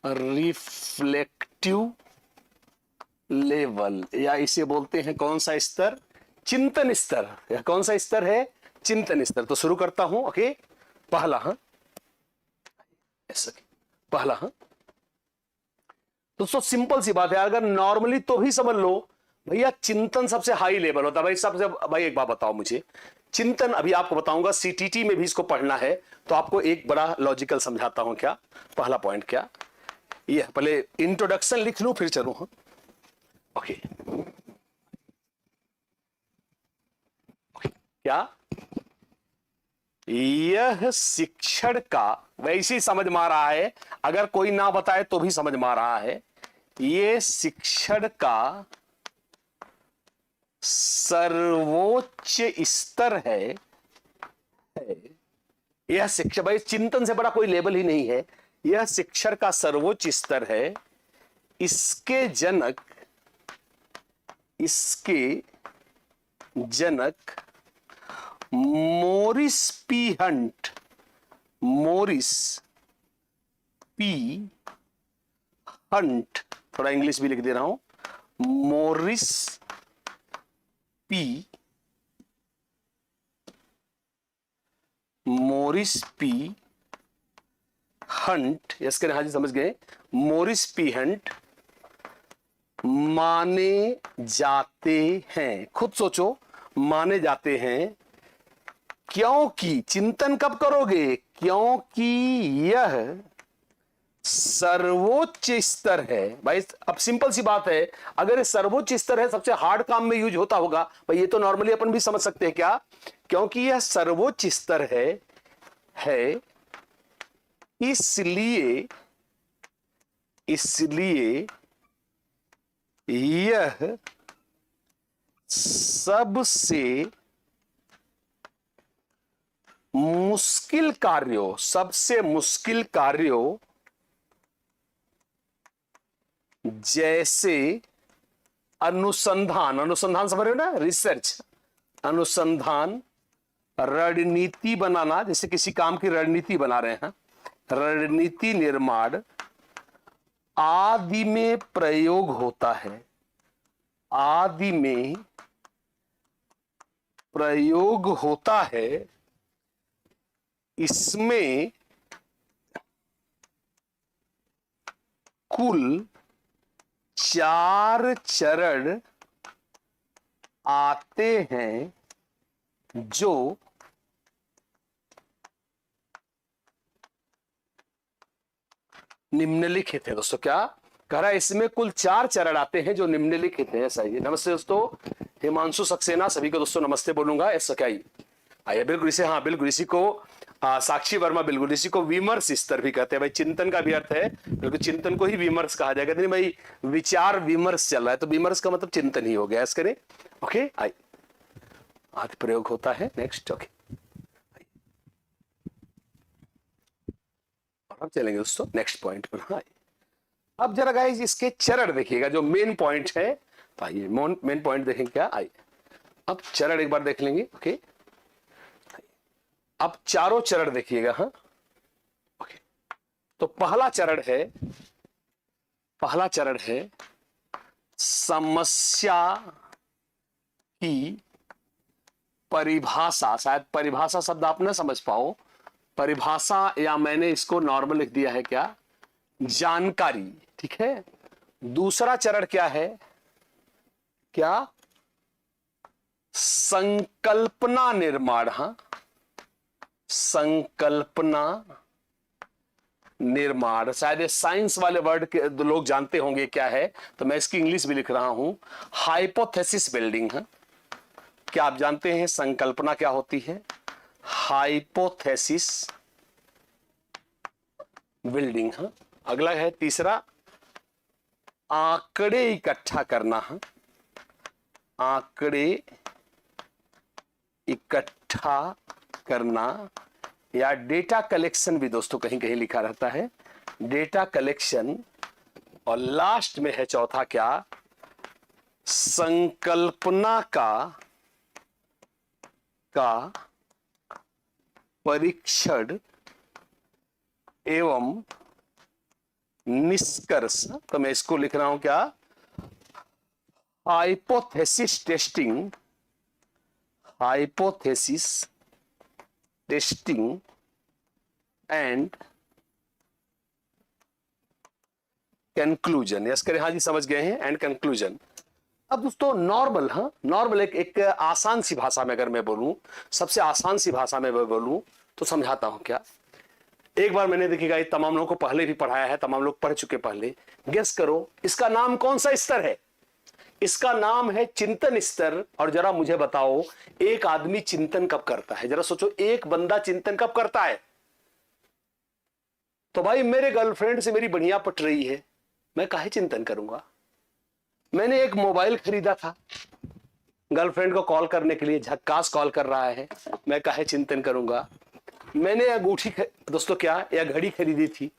रिफ्लेक्टिव लेवल, या इसे बोलते हैं कौन सा स्तर? चिंतन स्तर। यह कौन सा स्तर है? चिंतन स्तर। तो शुरू करता हूं। ओके, पहला, हाँ, पहला, हाँ दोस्तों, सिंपल सी बात है, अगर नॉर्मली तो भी समझ लो भैया, चिंतन सबसे हाई लेवल होता है। भाई सबसे, भाई एक बात बताओ मुझे, चिंतन अभी आपको बताऊंगा, सीटीटी में भी इसको पढ़ना है तो आपको एक बड़ा लॉजिकल समझाता हूं। क्या पहला पॉइंट? क्या ये, पहले इंट्रोडक्शन लिख लूं फिर चलूं। हाँ, ओके, क्या यह शिक्षण का, वैसे ही समझ में आ रहा है, अगर कोई ना बताए तो भी समझ में आ रहा है, ये शिक्षण का सर्वोच्च स्तर है। यह शिक्षा, भाई चिंतन से बड़ा कोई लेवल ही नहीं है। यह शिक्षण का सर्वोच्च स्तर है। इसके जनक मोरिस पी हंट, थोड़ा इंग्लिश भी लिख दे रहा हूं, मोरिस पी हंट, यस करें, हाँ जी समझ गए, मोरिस पी हंट माने जाते हैं। खुद सोचो, माने जाते हैं क्योंकि, चिंतन कब करोगे, क्योंकि यह सर्वोच्च स्तर है। भाई अब सिंपल सी बात है, अगर ये सर्वोच्च स्तर है, सबसे हार्ड काम में यूज होता होगा, भाई ये तो नॉर्मली अपन भी समझ सकते हैं क्या, क्योंकि यह सर्वोच्च स्तर है इसलिए यह सबसे मुश्किल कार्यों जैसे अनुसंधान समझ रहे हो ना, रिसर्च, अनुसंधान, रणनीति बनाना, जैसे किसी काम की रणनीति बना रहे हैं, रणनीति निर्माण आदि में प्रयोग होता है, आदि में प्रयोग होता है। इसमें कुल 4 चरण आते हैं जो निम्नलिखित है। दोस्तों क्या कह रहा है, इसमें कुल 4 चरण आते हैं जो निम्नलिखित है। सही है। नमस्ते दोस्तों, हिमांशु सक्सेना, सभी को दोस्तों नमस्ते बोलूंगा। ऐसा क्या आइए, बिल्कुल इसे, हाँ बिल्कुल इसी को साक्षी वर्मा, बिल्कुल इसी को विमर्श स्तर भी कहते हैं। भाई चिंतन का भी अर्थ है, बिल्कुल चिंतन को ही विमर्श कहा जाएगा। नहीं भाई, विचार विमर्श चल रहा है तो विमर्श का मतलब चिंतन ही हो गया। ऐसा करें, ओके। आई आदि प्रयोग होता है। Next, okay. अब चलेंगे दोस्तों नेक्स्ट पॉइंट पर। हाँ, अब जरा गाइस इसके चरण देखिएगा, जो मेन पॉइंट है। तो आइए मेन पॉइंट देखेंगे क्या। आइए अब चरण एक बार देख लेंगे, ओके। अब चारों चरण देखिएगा, हाँ ओके। तो पहला चरण है समस्या की परिभाषा। शायद परिभाषा शब्द आप ना समझ पाओ, परिभाषा, या मैंने इसको नॉर्मल लिख दिया है क्या, जानकारी, ठीक है। दूसरा चरण क्या है, क्या, संकल्पना निर्माण। हाँ, संकल्पना निर्माण, शायद ये साइंस वाले वर्ड के लोग जानते होंगे क्या है, तो मैं इसकी इंग्लिश भी लिख रहा हूं, हाइपोथेसिस बिल्डिंग। है क्या आप जानते हैं संकल्पना क्या होती है, हाइपोथेसिस बिल्डिंग। है अगला है तीसरा, आंकड़े इकट्ठा करना। है आंकड़े इकट्ठा करना, या डेटा कलेक्शन भी दोस्तों कहीं कहीं लिखा रहता है, डेटा कलेक्शन। और लास्ट में है चौथा क्या, संकल्पना का परीक्षण एवं निष्कर्ष। तो मैं इसको लिख रहा हूं क्या, hypothesis testing, hypothesis testing and conclusion. Yes करें, हाँ जी समझ गए हैं, एंड कंक्लूजन। अब दोस्तों नॉर्मल, हाँ नॉर्मल एक आसान सी भाषा में अगर मैं बोलूं, सबसे आसान सी भाषा में मैं बोलूं तो समझाता हूं क्या। एक बार मैंने देखिएगा, ये तमाम लोगों को पहले भी पढ़ाया है, तमाम लोग पढ़ चुके पहले। गेस करो इसका नाम कौन सा स्तर है, इसका नाम है चिंतन स्तर। और जरा मुझे बताओ, एक आदमी चिंतन कब करता है, जरा सोचो, एक बंदा चिंतन कब करता है। तो भाई मेरे गर्लफ्रेंड से मेरी बढ़िया पट रही है, मैं काहे चिंतन करूंगा। मैंने एक मोबाइल खरीदा था, गर्लफ्रेंड को कॉल करने के लिए, झक्कास कॉल कर रहा है, मैं काहे चिंतन करूंगा। मैंने अंगूठी दोस्तों क्या या घड़ी खरीदी थी,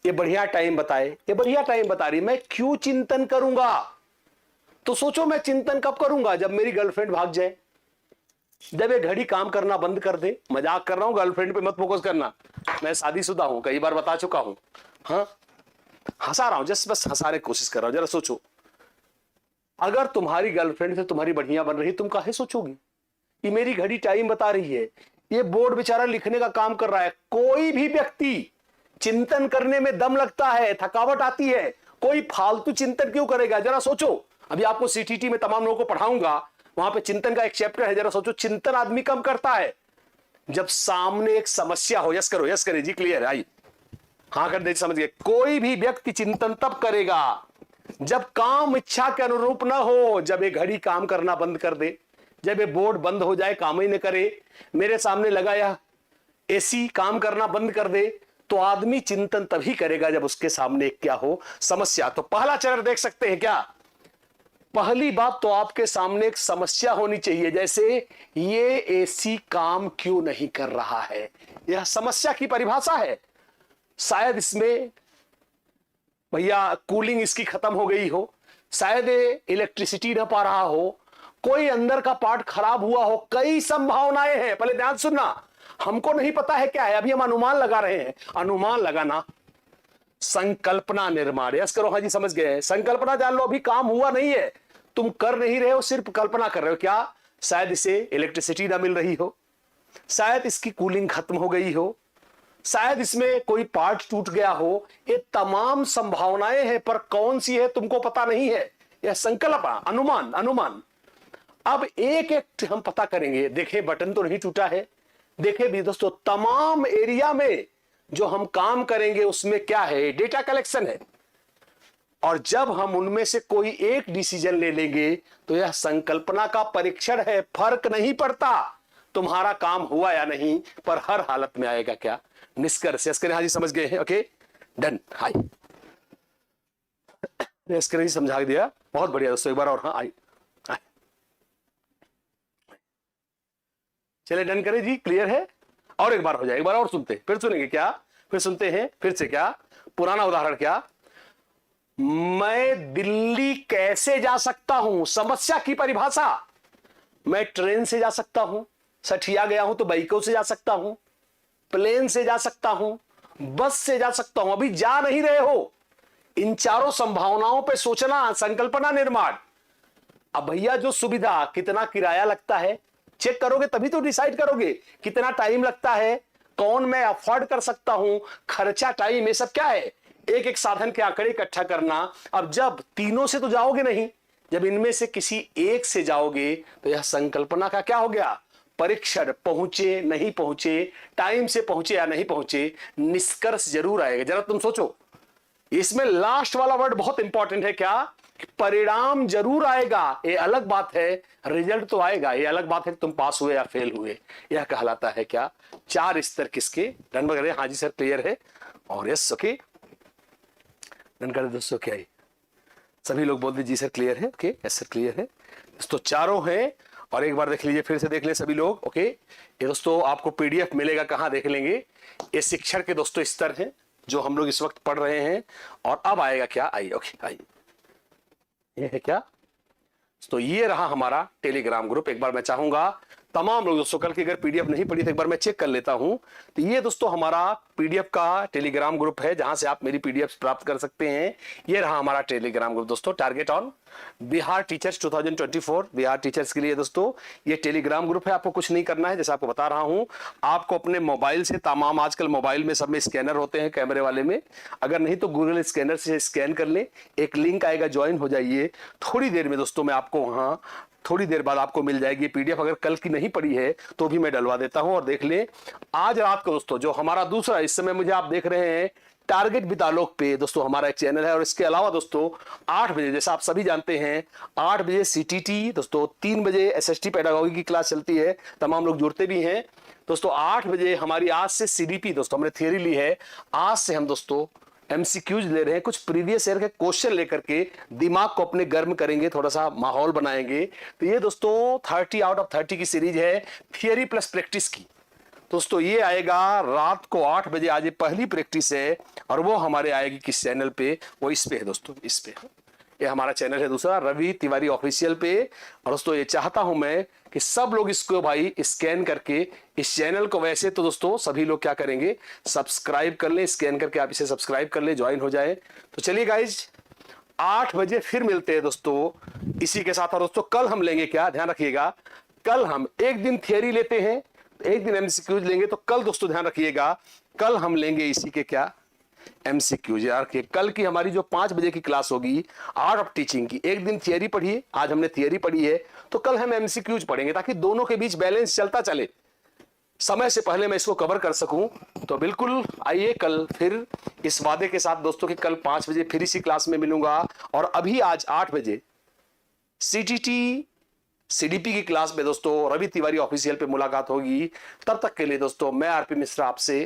ये बढ़िया टाइम बताए, ये बढ़िया टाइम बता रही, मैं क्यों चिंतन करूंगा। तो सोचो मैं चिंतन कब करूंगा, जब मेरी गर्लफ्रेंड भाग जाए, जब ये घड़ी काम करना बंद कर दे। मजाक कर रहा हूं, गर्लफ्रेंड पे मत फोकस करना, मैं शादीशुदा हूं, कई बार बता चुका हूं। हाँ, हंसा रहा हूं, जस्ट बस हंसाने की कोशिश कर रहा हूं। जरा सोचो, अगर तुम्हारी गर्लफ्रेंड से तुम्हारी बढ़िया बन रही, तुम काहे सोचोगी कि मेरी घड़ी टाइम बता रही है, ये बोर्ड बेचारा लिखने का काम कर रहा है। कोई भी व्यक्ति चिंतन करने में दम लगता है, थकावट आती है, कोई फालतू चिंतन क्यों करेगा। जरा सोचो, अभी आपको सीटीटी में तमाम लोगों को पढ़ाऊंगा, वहां पे चिंतन का एक चैप्टर है। जरा सोचो, चिंतन आदमी कम करता है जब सामने एक समस्या हो। यस करो, यस करे जी, क्लियर आई, हाँ कर दे, समझ गए। कोई भी व्यक्ति चिंतन तब करेगा जब काम इच्छा के अनुरूप ना हो, जब ये घड़ी काम करना बंद कर दे, जब ये बोर्ड बंद हो जाए, काम ही न करे, मेरे सामने लगा या एसी काम करना बंद कर दे, तो आदमी चिंतन तभी करेगा जब उसके सामने क्या हो, समस्या। तो पहला चरण देख सकते हैं क्या, पहली बात तो आपके सामने एक समस्या होनी चाहिए, जैसे ये एसी काम क्यों नहीं कर रहा है, यह समस्या की परिभाषा है। शायद इसमें भैया कूलिंग इसकी खत्म हो गई हो, शायद इलेक्ट्रिसिटी ना पा रहा हो, कोई अंदर का पार्ट खराब हुआ हो, कई संभावनाएं हैं। पहले ध्यान सुनना, हमको नहीं पता है क्या है, अभी हम अनुमान लगा रहे हैं। अनुमान लगाना, संकल्पना निर्माण, यस करो, हाँ जी समझ गए। संकल्पना जान लो, अभी काम हुआ नहीं है, तुम कर नहीं रहे हो, सिर्फ कल्पना कर रहे हो। क्या, शायद इसे इलेक्ट्रिसिटी ना मिल रही हो, शायद इसकी कूलिंग खत्म हो गई हो, शायद इसमें कोई पार्ट टूट गया हो। ये तमाम संभावनाएं हैं, पर कौन सी है तुमको पता नहीं है। यह संकल्प, अनुमान, अनुमान। अब एक एक हम पता करेंगे। देखे बटन तो नहीं टूटा है, देखे भी दोस्तों, तमाम एरिया में जो हम काम करेंगे उसमें क्या है, डेटा कलेक्शन है। और जब हम उनमें से कोई एक डिसीजन ले लेंगे तो यह संकल्पना का परीक्षण है। फर्क नहीं पड़ता तुम्हारा काम हुआ या नहीं, पर हर हालत में आएगा क्या, निष्कर्ष। हाँ जी समझ गए हैं, ओके डन, हाई जी समझा दिया, बहुत बढ़िया दोस्तों। एक बार और, हाँ आई, चले डन करें जी, क्लियर है। और एक बार हो जाए, एक बार और सुनते, फिर सुनेंगे क्या, फिर सुनते हैं, फिर से क्या, पुराना उदाहरण क्या, मैं दिल्ली कैसे जा सकता हूं, समस्या की परिभाषा। मैं ट्रेन से जा सकता हूं, सठिया गया हूं तो बाइकों से जा सकता हूं, प्लेन से जा सकता हूं, बस से जा सकता हूं, अभी जा नहीं रहे हो। इन चारों संभावनाओं पे सोचना, संकल्पना निर्माण। अब भैया जो सुविधा, कितना किराया लगता है, चेक करोगे तभी तो डिसाइड करोगे, कितना टाइम लगता है, कौन मैं अफोर्ड कर सकता हूं, खर्चा, टाइम, ये सब क्या है, एक एक साधन के आंकड़े इकट्ठा करना। अब जब तीनों से तो जाओगे नहीं, जब इनमें से किसी एक से जाओगे तो यह संकल्पना का क्या हो गया, परीक्षण। पहुंचे नहीं पहुंचे, टाइम से पहुंचे या नहीं पहुंचे, निष्कर्ष जरूर आएगा। जरा तुम सोचो, इसमें लास्ट वाला वर्ड बहुत इंपॉर्टेंट है, क्या, परिणाम जरूर आएगा। ये अलग बात है, रिजल्ट तो आएगा, ये अलग बात है तुम पास हुए या फेल हुए। यह कहलाता है क्या, चार स्तर किसके, डन वगैरह, हाँ जी सर क्लियर है, और यस ओके डन कर दोस्तों। क्या है, सभी लोग बोल दीजिए जी सर क्लियर है, ओके यस सर क्लियर है दोस्तों, चारों हैं। और एक बार देख लीजिए, फिर से देख ले सभी लोग, ओके। ये दोस्तों आपको पीडीएफ मिलेगा, कहां देख लेंगे, ये शिक्षण के दोस्तों स्तर हैं जो हम लोग इस वक्त पढ़ रहे हैं। और अब आएगा क्या, आई ओके आई, ये है क्या, तो ये रहा हमारा टेलीग्राम ग्रुप। एक बार मैं चाहूंगा तमाम लोग दोस्तों, कल की अगर पीडीएफ नहीं पढ़ी तो एक बार मैं चेक कर लेता हूं। तो ये दोस्तों हमारा पीडीएफ का टेलीग्राम ग्रुप है, जहां से आप मेरी पीडीएफ प्राप्त कर सकते हैं। ये रहा हमारा टेलीग्राम ग्रुप दोस्तों, Target on Bihar teachers 2024, Bihar teachers के लिए दोस्तों ये टेलीग्राम ग्रुप है। आपको कुछ नहीं करना है, जैसे आपको बता रहा हूं, आपको अपने मोबाइल से, तमाम आजकल मोबाइल में सब में स्कैनर होते हैं, कैमरे वाले में, अगर नहीं तो गूगल स्कैनर से स्कैन कर ले, एक लिंक आएगा, ज्वाइन हो जाइए। थोड़ी देर में दोस्तों मैं आपको वहां, थोड़ी देर बाद आपको मिल जाएगी पीडीएफ। अगर कल की नहीं पड़ी है तो भी मैं डलवा देता हूं, और देख ले आज रात को दोस्तों, जो हमारा दूसरा, इस समय मुझे आप देख रहे हैं टारगेट विदालोक पे दोस्तों, हमारा एक चैनल है। और इसके अलावा दोस्तों 8 बजे, जैसा आप सभी जानते हैं, 8 बजे सीटीटी दोस्तों, 3 बजे एसएसटी पेडागोगी की क्लास चलती है, तमाम लोग जुड़ते भी हैं दोस्तों। 8 बजे हमारी आज से सीडीपी दोस्तों, हमने थियरी ली है, आज से हम दोस्तों एमसीक्यूज ले रहे हैं, कुछ प्रीवियस ईयर के क्वेश्चन लेकर के दिमाग को अपने गर्म करेंगे, थोड़ा सा माहौल बनाएंगे। तो ये दोस्तों 30 आउट ऑफ 30 की सीरीज है थियरी प्लस प्रैक्टिस की। दोस्तों ये आएगा रात को 8 बजे, आज ये पहली प्रैक्टिस है और वो हमारे आएगी किस चैनल पे, वो इस पे है दोस्तों, इस पे। ये हमारा चैनल है दूसरा रवि तिवारी ऑफिशियल पे। और दोस्तों ये चाहता हूं मैं कि सब लोग इसको भाई स्कैन करके इस चैनल को, वैसे तो दोस्तों सभी लोग क्या करेंगे, सब्सक्राइब कर लें, स्कैन करके आप इसे सब्सक्राइब कर ले, ज्वाइन हो जाए। तो चलिए गाइज 8 बजे फिर मिलते हैं दोस्तों इसी के साथ। और दोस्तों कल हम लेंगे क्या, ध्यान रखिएगा, कल हम एक दिन थियरी लेते हैं, एक दिन एमसीक्यूज लेंगे। तो कल दोस्तों ध्यान रखिएगा, कल हम लेंगे इसी के क्या, एमसीक्यूज। यार कि कल की हमारी जो 5 बजे की क्लास होगी आर्ट ऑफ टीचिंग की, एक दिन थियरी पढ़िए, आज हमने थियरी पढ़ी है, तो कल हम एमसीक्यूज पढ़ेंगे ताकि दोनों के बीच बैलेंस चलता चले, समय से पहले मैं इसको कवर कर सकूं। तो बिल्कुल आइए कल फिर इस वादे के साथ दोस्तों कि कल 5 बजे फिर इसी क्लास में मिलूंगा। और अभी आज 8 बजे सीटीटी सीडीपी की क्लास में दोस्तों रवि तिवारी ऑफिशियल पे मुलाकात होगी। तब तक के लिए दोस्तों मैं आरपी मिश्रा आपसे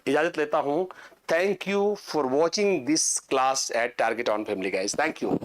इजाजत लेता हूं। Thank you for watching this class at Target On family guys, thank you.